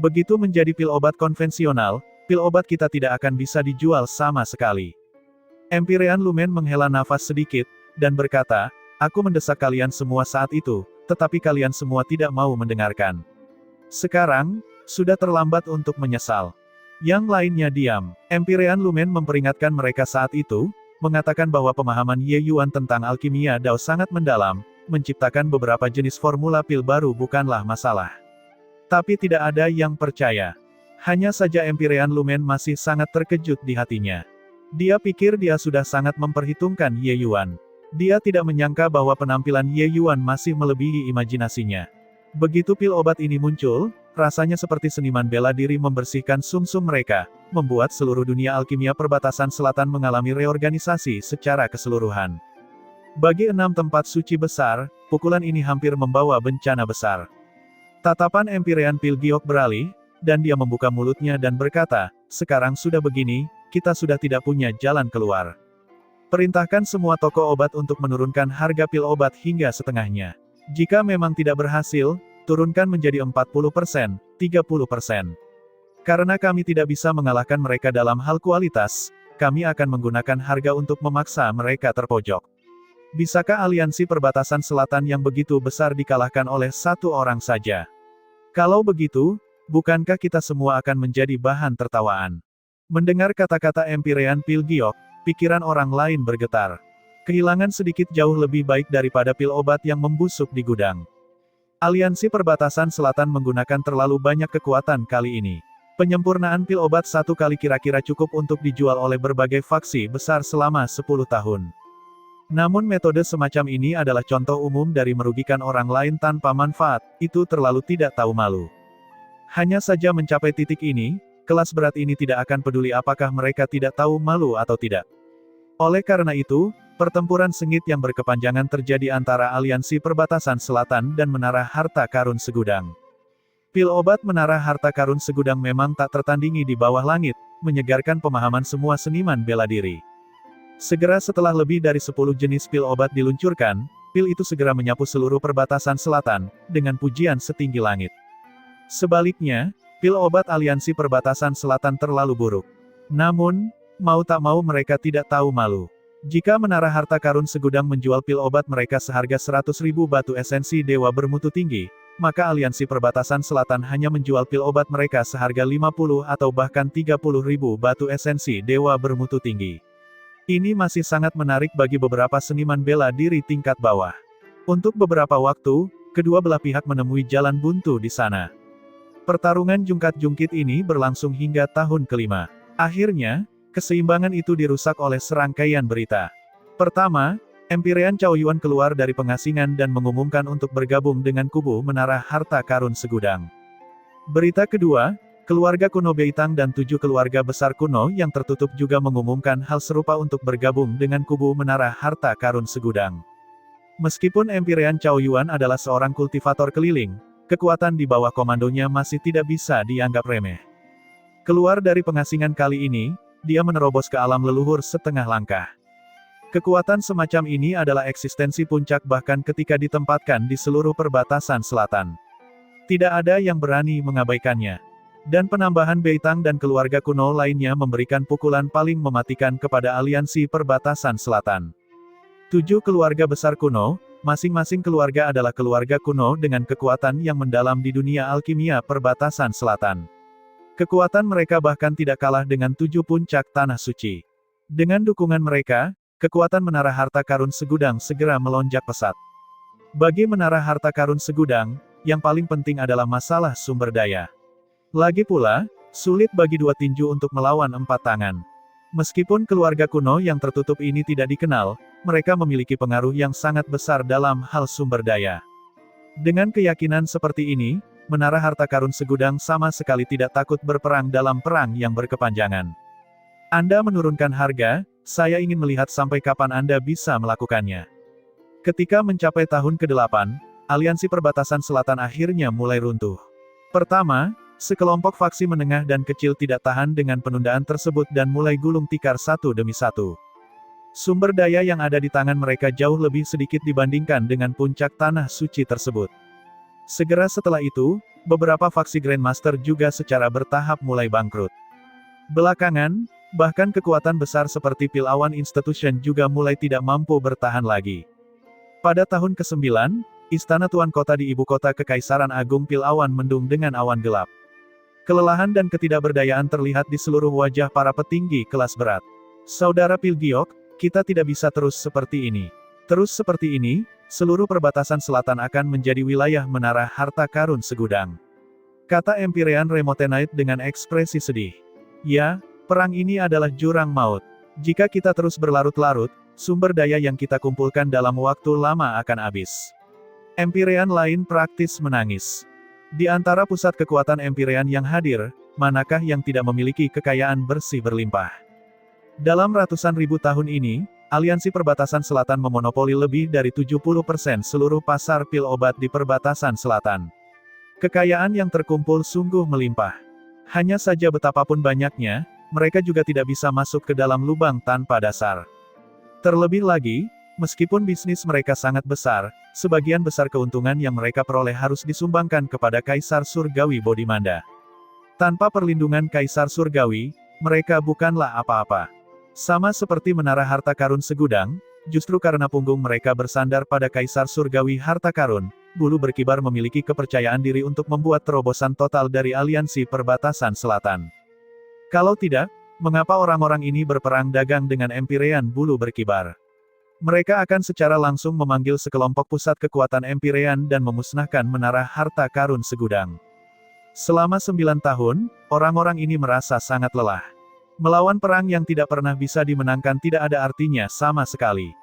Begitu menjadi pil obat konvensional, pil obat kita tidak akan bisa dijual sama sekali. Empyrean Lumen menghela nafas sedikit, dan berkata, aku mendesak kalian semua saat itu, tetapi kalian semua tidak mau mendengarkan. Sekarang, sudah terlambat untuk menyesal. Yang lainnya diam. Empyrean Lumen memperingatkan mereka saat itu, mengatakan bahwa pemahaman Ye Yuan tentang alkimia Dao sangat mendalam, menciptakan beberapa jenis formula pil baru bukanlah masalah. Tapi tidak ada yang percaya. Hanya saja Empyrean Lumen masih sangat terkejut di hatinya. Dia pikir dia sudah sangat memperhitungkan Ye Yuan. Dia tidak menyangka bahwa penampilan Ye Yuan masih melebihi imajinasinya. Begitu pil obat ini muncul, rasanya seperti seniman bela diri membersihkan sumsum mereka, membuat seluruh dunia alkimia perbatasan selatan mengalami reorganisasi secara keseluruhan. Bagi 6 tempat suci besar, pukulan ini hampir membawa bencana besar. Tatapan Empyrean Pilgiok beralih, dan dia membuka mulutnya dan berkata, sekarang sudah begini, kita sudah tidak punya jalan keluar. Perintahkan semua toko obat untuk menurunkan harga pil obat hingga setengahnya. Jika memang tidak berhasil, turunkan menjadi 40%, 30%. Karena kami tidak bisa mengalahkan mereka dalam hal kualitas, kami akan menggunakan harga untuk memaksa mereka terpojok. Bisakah aliansi perbatasan selatan yang begitu besar dikalahkan oleh satu orang saja? Kalau begitu, bukankah kita semua akan menjadi bahan tertawaan? Mendengar kata-kata Empyrean Pilgiok, pikiran orang lain bergetar. Kehilangan sedikit jauh lebih baik daripada pil obat yang membusuk di gudang. Aliansi perbatasan selatan menggunakan terlalu banyak kekuatan kali ini. Penyempurnaan pil obat satu kali kira-kira cukup untuk dijual oleh berbagai faksi besar selama 10 tahun. Namun metode semacam ini adalah contoh umum dari merugikan orang lain tanpa manfaat, itu terlalu tidak tahu malu. Hanya saja mencapai titik ini, kelas berat ini tidak akan peduli apakah mereka tidak tahu malu atau tidak. Oleh karena itu, pertempuran sengit yang berkepanjangan terjadi antara aliansi perbatasan selatan dan menara harta karun segudang. Pil obat menara harta karun segudang memang tak tertandingi di bawah langit, menyegarkan pemahaman semua seniman bela diri. Segera setelah lebih dari 10 jenis pil obat diluncurkan, pil itu segera menyapu seluruh perbatasan selatan, dengan pujian setinggi langit. Sebaliknya, pil obat aliansi perbatasan selatan terlalu buruk. Namun, mau tak mau mereka tidak tahu malu. Jika menara harta karun segudang menjual pil obat mereka seharga 100.000 batu esensi dewa bermutu tinggi, maka aliansi perbatasan selatan hanya menjual pil obat mereka seharga 50 atau bahkan 30.000 batu esensi dewa bermutu tinggi. Ini masih sangat menarik bagi beberapa seniman bela diri tingkat bawah. Untuk beberapa waktu, kedua belah pihak menemui jalan buntu di sana. Pertarungan jungkat-jungkit ini berlangsung hingga tahun kelima. Akhirnya, keseimbangan itu dirusak oleh serangkaian berita. Pertama, Empyrean Chaoyuan keluar dari pengasingan dan mengumumkan untuk bergabung dengan kubu menara harta karun segudang. Berita kedua, keluarga kuno Beitang dan 7 keluarga besar kuno yang tertutup juga mengumumkan hal serupa untuk bergabung dengan kubu menara harta karun segudang. Meskipun Empyrean Chaoyuan adalah seorang kultivator keliling, kekuatan di bawah komandonya masih tidak bisa dianggap remeh. Keluar dari pengasingan kali ini, dia menerobos ke alam leluhur setengah langkah. Kekuatan semacam ini adalah eksistensi puncak bahkan ketika ditempatkan di seluruh perbatasan selatan. Tidak ada yang berani mengabaikannya. Dan penambahan Beitang dan keluarga kuno lainnya memberikan pukulan paling mematikan kepada aliansi perbatasan selatan. 7 keluarga besar kuno, masing-masing keluarga adalah keluarga kuno dengan kekuatan yang mendalam di dunia alkimia perbatasan selatan. Kekuatan mereka bahkan tidak kalah dengan 7 puncak tanah suci. Dengan dukungan mereka, kekuatan menara harta karun segudang segera melonjak pesat. Bagi menara harta karun segudang, yang paling penting adalah masalah sumber daya. Lagi pula, sulit bagi 2 tinju untuk melawan 4 tangan. Meskipun keluarga kuno yang tertutup ini tidak dikenal, mereka memiliki pengaruh yang sangat besar dalam hal sumber daya. Dengan keyakinan seperti ini, Menara Harta Karun Segudang sama sekali tidak takut berperang dalam perang yang berkepanjangan. Anda menurunkan harga, saya ingin melihat sampai kapan Anda bisa melakukannya. Ketika mencapai tahun ke-8, aliansi perbatasan selatan akhirnya mulai runtuh. Pertama, sekelompok faksi menengah dan kecil tidak tahan dengan penundaan tersebut dan mulai gulung tikar satu demi satu. Sumber daya yang ada di tangan mereka jauh lebih sedikit dibandingkan dengan puncak tanah suci tersebut. Segera setelah itu, beberapa faksi Grandmaster juga secara bertahap mulai bangkrut. Belakangan, bahkan kekuatan besar seperti Pilawan Institution juga mulai tidak mampu bertahan lagi. Pada tahun ke-9, Istana Tuan Kota di ibu kota Kekaisaran Agung Pilawan mendung dengan awan gelap. Kelelahan dan ketidakberdayaan terlihat di seluruh wajah para petinggi kelas berat. Saudara Pilgiok, kita tidak bisa terus seperti ini. Terus seperti ini, seluruh perbatasan selatan akan menjadi wilayah Menara Harta Karun Segudang. Kata Empyrean Remotenite dengan ekspresi sedih. Ya, perang ini adalah jurang maut. Jika kita terus berlarut-larut, sumber daya yang kita kumpulkan dalam waktu lama akan habis. Empyrean lain praktis menangis. Di antara pusat kekuatan Empyrean yang hadir, manakah yang tidak memiliki kekayaan bersih berlimpah? Dalam ratusan ribu tahun ini, aliansi perbatasan selatan memonopoli lebih dari 70% seluruh pasar pil obat di perbatasan selatan. Kekayaan yang terkumpul sungguh melimpah. Hanya saja betapapun banyaknya, mereka juga tidak bisa masuk ke dalam lubang tanpa dasar. Terlebih lagi, meskipun bisnis mereka sangat besar, sebagian besar keuntungan yang mereka peroleh harus disumbangkan kepada Kaisar Surgawi Bodhimanda. Tanpa perlindungan Kaisar Surgawi, mereka bukanlah apa-apa. Sama seperti Menara Harta Karun Segudang, justru karena punggung mereka bersandar pada Kaisar Surgawi Harta Karun, Bulu Berkibar memiliki kepercayaan diri untuk membuat terobosan total dari aliansi perbatasan selatan. Kalau tidak, mengapa orang-orang ini berperang dagang dengan Empyrean Bulu Berkibar? Mereka akan secara langsung memanggil sekelompok pusat kekuatan Empyrean dan memusnahkan Menara Harta Karun Segudang. Selama 9 tahun, orang-orang ini merasa sangat lelah. Melawan perang yang tidak pernah bisa dimenangkan tidak ada artinya sama sekali.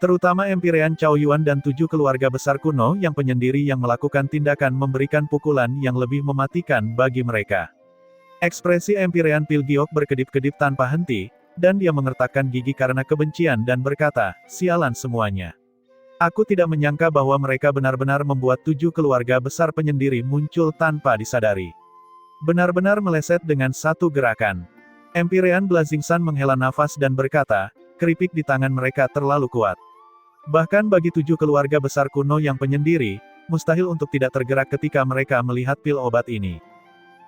Terutama Empyrean Cao Yuan dan 7 keluarga besar kuno yang penyendiri yang melakukan tindakan memberikan pukulan yang lebih mematikan bagi mereka. Ekspresi Empyrean Pilgiok berkedip-kedip tanpa henti, dan dia mengertakkan gigi karena kebencian dan berkata, sialan semuanya. Aku tidak menyangka bahwa mereka benar-benar membuat 7 keluarga besar penyendiri muncul tanpa disadari. Benar-benar meleset dengan satu gerakan. Empyrean Blazingsan menghela nafas dan berkata, keripik di tangan mereka terlalu kuat. Bahkan bagi 7 keluarga besar kuno yang penyendiri, mustahil untuk tidak tergerak ketika mereka melihat pil obat ini.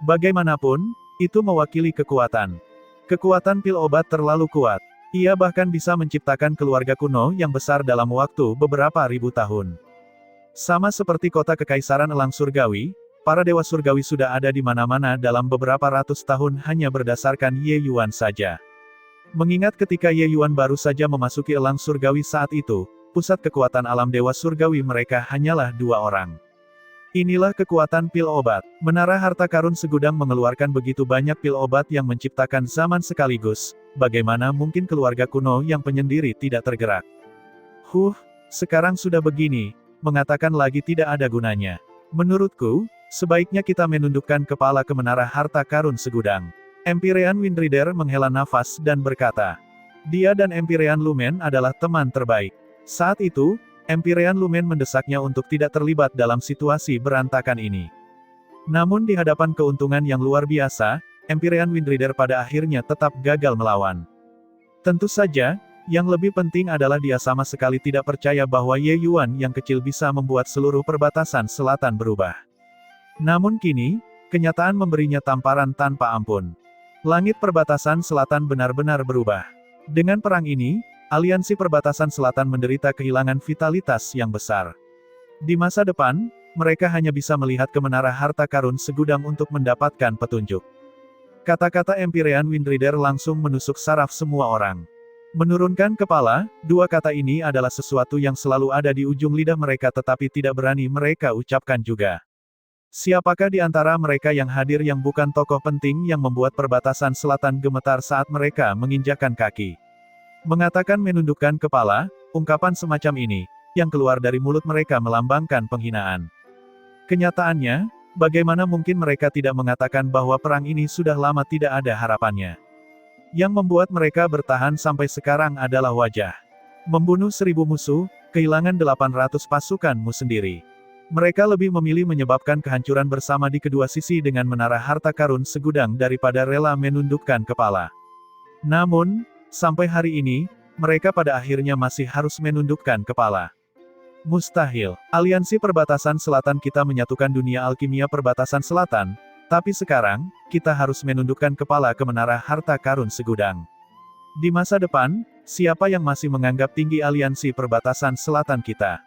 Bagaimanapun, itu mewakili kekuatan. Kekuatan pil obat terlalu kuat. Ia bahkan bisa menciptakan keluarga kuno yang besar dalam waktu beberapa ribu tahun. Sama seperti kota Kekaisaran Elang Surgawi, para dewa surgawi sudah ada di mana-mana dalam beberapa ratus tahun hanya berdasarkan Ye Yuan saja. Mengingat ketika Ye Yuan baru saja memasuki Elang Surgawi saat itu, pusat kekuatan alam dewa surgawi mereka hanyalah 2 orang. Inilah kekuatan pil obat. Menara Harta Karun Segudang mengeluarkan begitu banyak pil obat yang menciptakan zaman sekaligus, bagaimana mungkin keluarga kuno yang penyendiri tidak tergerak? Sekarang sudah begini, mengatakan lagi tidak ada gunanya. Menurutku, sebaiknya kita menundukkan kepala ke Menara Harta Karun Segudang. Empyrean Windrider menghela nafas dan berkata, dia dan Empyrean Lumen adalah teman terbaik. Saat itu, Empyrean Lumen mendesaknya untuk tidak terlibat dalam situasi berantakan ini. Namun di hadapan keuntungan yang luar biasa, Empyrean Windrider pada akhirnya tetap gagal melawan. Tentu saja, yang lebih penting adalah dia sama sekali tidak percaya bahwa Ye Yuan yang kecil bisa membuat seluruh perbatasan selatan berubah. Namun kini, kenyataan memberinya tamparan tanpa ampun. Langit perbatasan selatan benar-benar berubah. Dengan perang ini, aliansi perbatasan selatan menderita kehilangan vitalitas yang besar. Di masa depan, mereka hanya bisa melihat ke Menara Harta Karun Segudang untuk mendapatkan petunjuk. Kata-kata Empyrean Windrider langsung menusuk saraf semua orang. Menurunkan kepala, 2 kata ini adalah sesuatu yang selalu ada di ujung lidah mereka tetapi tidak berani mereka ucapkan juga. Siapakah di antara mereka yang hadir yang bukan tokoh penting yang membuat perbatasan selatan gemetar saat mereka menginjakkan kaki? Mengatakan menundukkan kepala, ungkapan semacam ini, yang keluar dari mulut mereka melambangkan penghinaan. Kenyataannya, bagaimana mungkin mereka tidak mengatakan bahwa perang ini sudah lama tidak ada harapannya? Yang membuat mereka bertahan sampai sekarang adalah wajah. Membunuh 1000 musuh, kehilangan 800 pasukanmu sendiri. Mereka lebih memilih menyebabkan kehancuran bersama di kedua sisi dengan menara harta karun segudang daripada rela menundukkan kepala. Namun, sampai hari ini, mereka pada akhirnya masih harus menundukkan kepala. Mustahil. Aliansi Perbatasan Selatan kita menyatukan dunia alkimia perbatasan selatan, tapi sekarang, kita harus menundukkan kepala ke menara harta karun segudang. Di masa depan, siapa yang masih menganggap tinggi aliansi perbatasan selatan kita?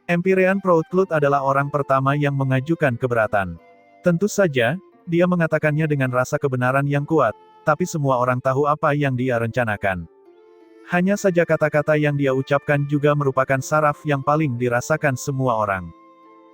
Empyrean Proudcloud adalah orang pertama yang mengajukan keberatan. Tentu saja, dia mengatakannya dengan rasa kebenaran yang kuat, tapi semua orang tahu apa yang dia rencanakan. Hanya saja kata-kata yang dia ucapkan juga merupakan saraf yang paling dirasakan semua orang.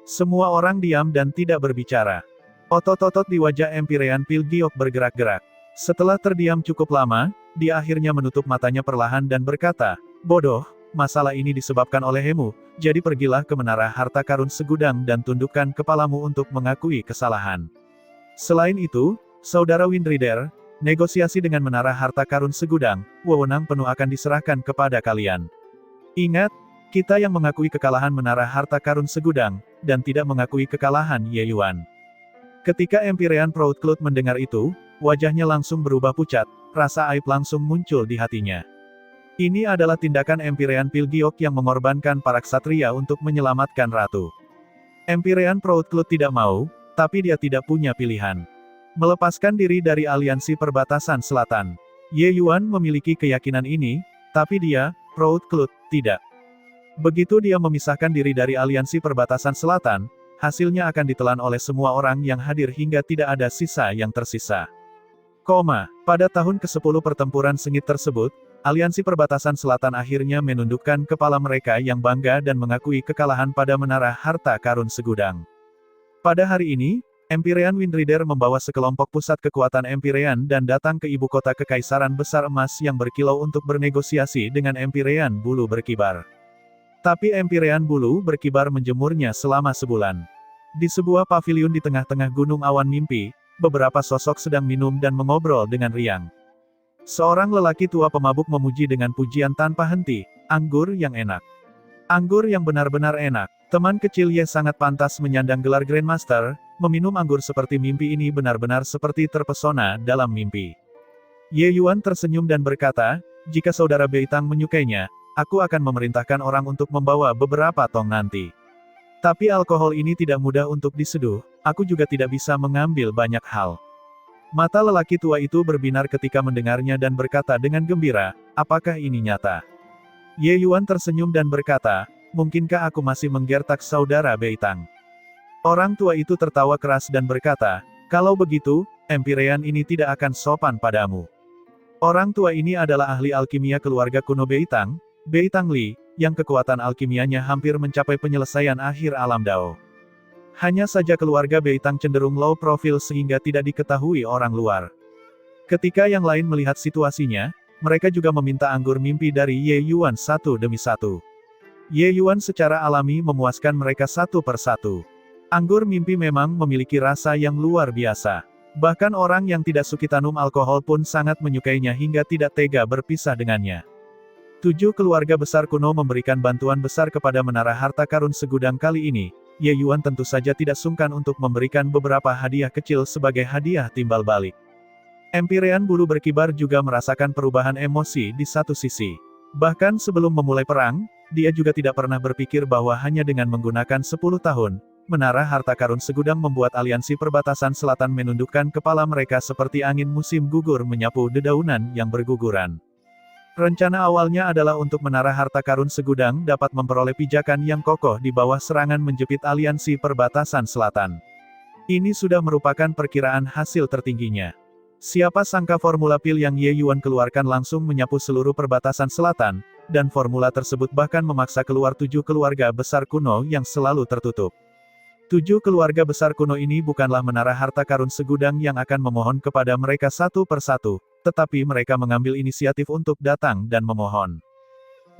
Semua orang diam dan tidak berbicara. Otot-otot di wajah Empyrean Pilgiok bergerak-gerak. Setelah terdiam cukup lama, dia akhirnya menutup matanya perlahan dan berkata, "Bodoh, masalah ini disebabkan olehmu, jadi pergilah ke menara harta karun segudang dan tundukkan kepalamu untuk mengakui kesalahan." Selain itu, Saudara Windrider, negosiasi dengan menara harta karun segudang, wewenang penuh akan diserahkan kepada kalian. Ingat, kita yang mengakui kekalahan menara harta karun segudang, dan tidak mengakui kekalahan Ye Yuan. Ketika Empyrean Proudcloud mendengar itu, wajahnya langsung berubah pucat, rasa aib langsung muncul di hatinya. Ini adalah tindakan Empyrean Pilgiok yang mengorbankan para ksatria untuk menyelamatkan ratu. Empyrean Proudcloud tidak mau, tapi dia tidak punya pilihan. Melepaskan diri dari aliansi perbatasan selatan. Ye Yuan memiliki keyakinan ini, tapi dia, Proudcloud, tidak. Begitu dia memisahkan diri dari aliansi perbatasan selatan, hasilnya akan ditelan oleh semua orang yang hadir hingga tidak ada sisa yang tersisa. Pada tahun ke-10 pertempuran sengit tersebut, aliansi perbatasan selatan akhirnya menundukkan kepala mereka yang bangga dan mengakui kekalahan pada menara harta karun segudang. Pada hari ini, Empyrean Windrider membawa sekelompok pusat kekuatan Empyrean dan datang ke ibu kota Kekaisaran Besar Emas yang berkilau untuk bernegosiasi dengan Empyrean Bulu Berkibar. Tapi Empyrean Bulu Berkibar menjemurnya selama sebulan. Di sebuah paviliun di tengah-tengah gunung awan mimpi, beberapa sosok sedang minum dan mengobrol dengan riang. Seorang lelaki tua pemabuk memuji dengan pujian tanpa henti, "Anggur yang enak. Anggur yang benar-benar enak." Teman kecil Ye sangat pantas menyandang gelar Grandmaster, meminum anggur seperti mimpi ini benar-benar seperti terpesona dalam mimpi. Ye Yuan tersenyum dan berkata, "Jika Saudara Beitang menyukainya, aku akan memerintahkan orang untuk membawa beberapa tong nanti. Tapi alkohol ini tidak mudah untuk diseduh, aku juga tidak bisa mengambil banyak hal." Mata lelaki tua itu berbinar ketika mendengarnya dan berkata dengan gembira, "Apakah ini nyata?" Ye Yuan tersenyum dan berkata, "Mungkinkah aku masih menggertak Saudara Beitang?" Orang tua itu tertawa keras dan berkata, "Kalau begitu, Empyrean ini tidak akan sopan padamu." Orang tua ini adalah ahli alkimia keluarga kuno Beitang, Beitang Li, yang kekuatan alkimianya hampir mencapai penyelesaian akhir alam Dao. Hanya saja keluarga Beitang cenderung low profile sehingga tidak diketahui orang luar. Ketika yang lain melihat situasinya, mereka juga meminta anggur mimpi dari Ye Yuan satu demi satu. Ye Yuan secara alami memuaskan mereka satu per satu. Anggur mimpi memang memiliki rasa yang luar biasa. Bahkan orang yang tidak sukitanum alkohol pun sangat menyukainya hingga tidak tega berpisah dengannya. 7 keluarga besar kuno memberikan bantuan besar kepada menara harta karun segudang kali ini. Ye Yuan tentu saja tidak sungkan untuk memberikan beberapa hadiah kecil sebagai hadiah timbal balik. Empyrean Bulu Berkibar juga merasakan perubahan emosi di satu sisi. Bahkan sebelum memulai perang, dia juga tidak pernah berpikir bahwa hanya dengan menggunakan 10 tahun, menara harta karun segudang membuat aliansi perbatasan selatan menundukkan kepala mereka seperti angin musim gugur menyapu dedaunan yang berguguran. Rencana awalnya adalah untuk menara harta karun segudang dapat memperoleh pijakan yang kokoh di bawah serangan menjepit aliansi perbatasan selatan. Ini sudah merupakan perkiraan hasil tertingginya. Siapa sangka formula pil yang Ye Yuan keluarkan langsung menyapu seluruh perbatasan selatan, dan formula tersebut bahkan memaksa keluar 7 keluarga besar kuno yang selalu tertutup. Tujuh keluarga besar kuno ini bukanlah menara harta karun segudang yang akan memohon kepada mereka satu persatu, tetapi mereka mengambil inisiatif untuk datang dan memohon.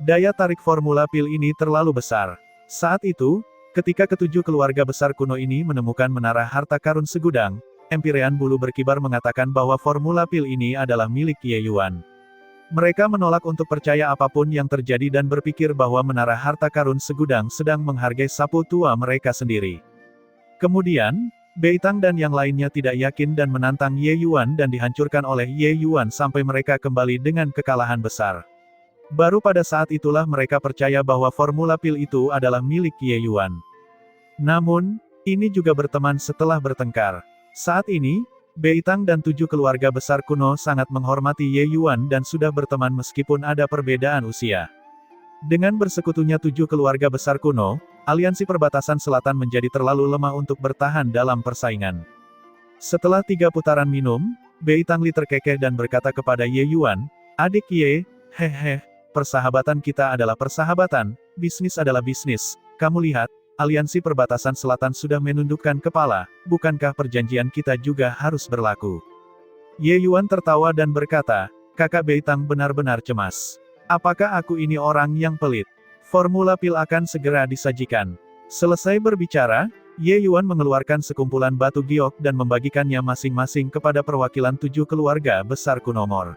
Daya tarik formula pil ini terlalu besar. Saat itu, ketika ketujuh keluarga besar kuno ini menemukan menara harta karun segudang, Empyrean bulu berkibar mengatakan bahwa formula pil ini adalah milik Ye Yuan. Mereka menolak untuk percaya apapun yang terjadi dan berpikir bahwa menara harta karun segudang sedang menghargai sapu tua mereka sendiri. Kemudian, Beitang dan yang lainnya tidak yakin dan menantang Ye Yuan dan dihancurkan oleh Ye Yuan sampai mereka kembali dengan kekalahan besar. Baru pada saat itulah mereka percaya bahwa formula pil itu adalah milik Ye Yuan. Namun, ini juga berteman setelah bertengkar. Saat ini, Beitang dan tujuh keluarga besar kuno sangat menghormati Ye Yuan dan sudah berteman meskipun ada perbedaan usia. Dengan bersekutunya tujuh keluarga besar kuno, aliansi perbatasan selatan menjadi terlalu lemah untuk bertahan dalam persaingan. Setelah 3 putaran minum, Beitang Li terkekeh dan berkata kepada Ye Yuan, "Adik Ye, persahabatan kita adalah persahabatan, bisnis adalah bisnis. Kamu lihat, aliansi perbatasan selatan sudah menundukkan kepala, bukankah perjanjian kita juga harus berlaku?" Ye Yuan tertawa dan berkata, "Kakak Beitang benar-benar cemas. Apakah aku ini orang yang pelit? Formula pil akan segera disajikan." Selesai berbicara, Ye Yuan mengeluarkan sekumpulan batu giok dan membagikannya masing-masing kepada perwakilan tujuh keluarga besar kunomor.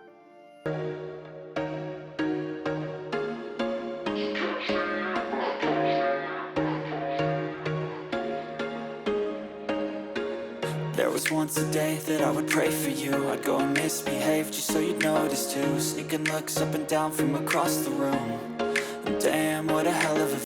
There was once a day that I would pray for you. I'd go and misbehave just so you'd notice too. Sneaking looks up and down from across the room. And damn, what a hell of a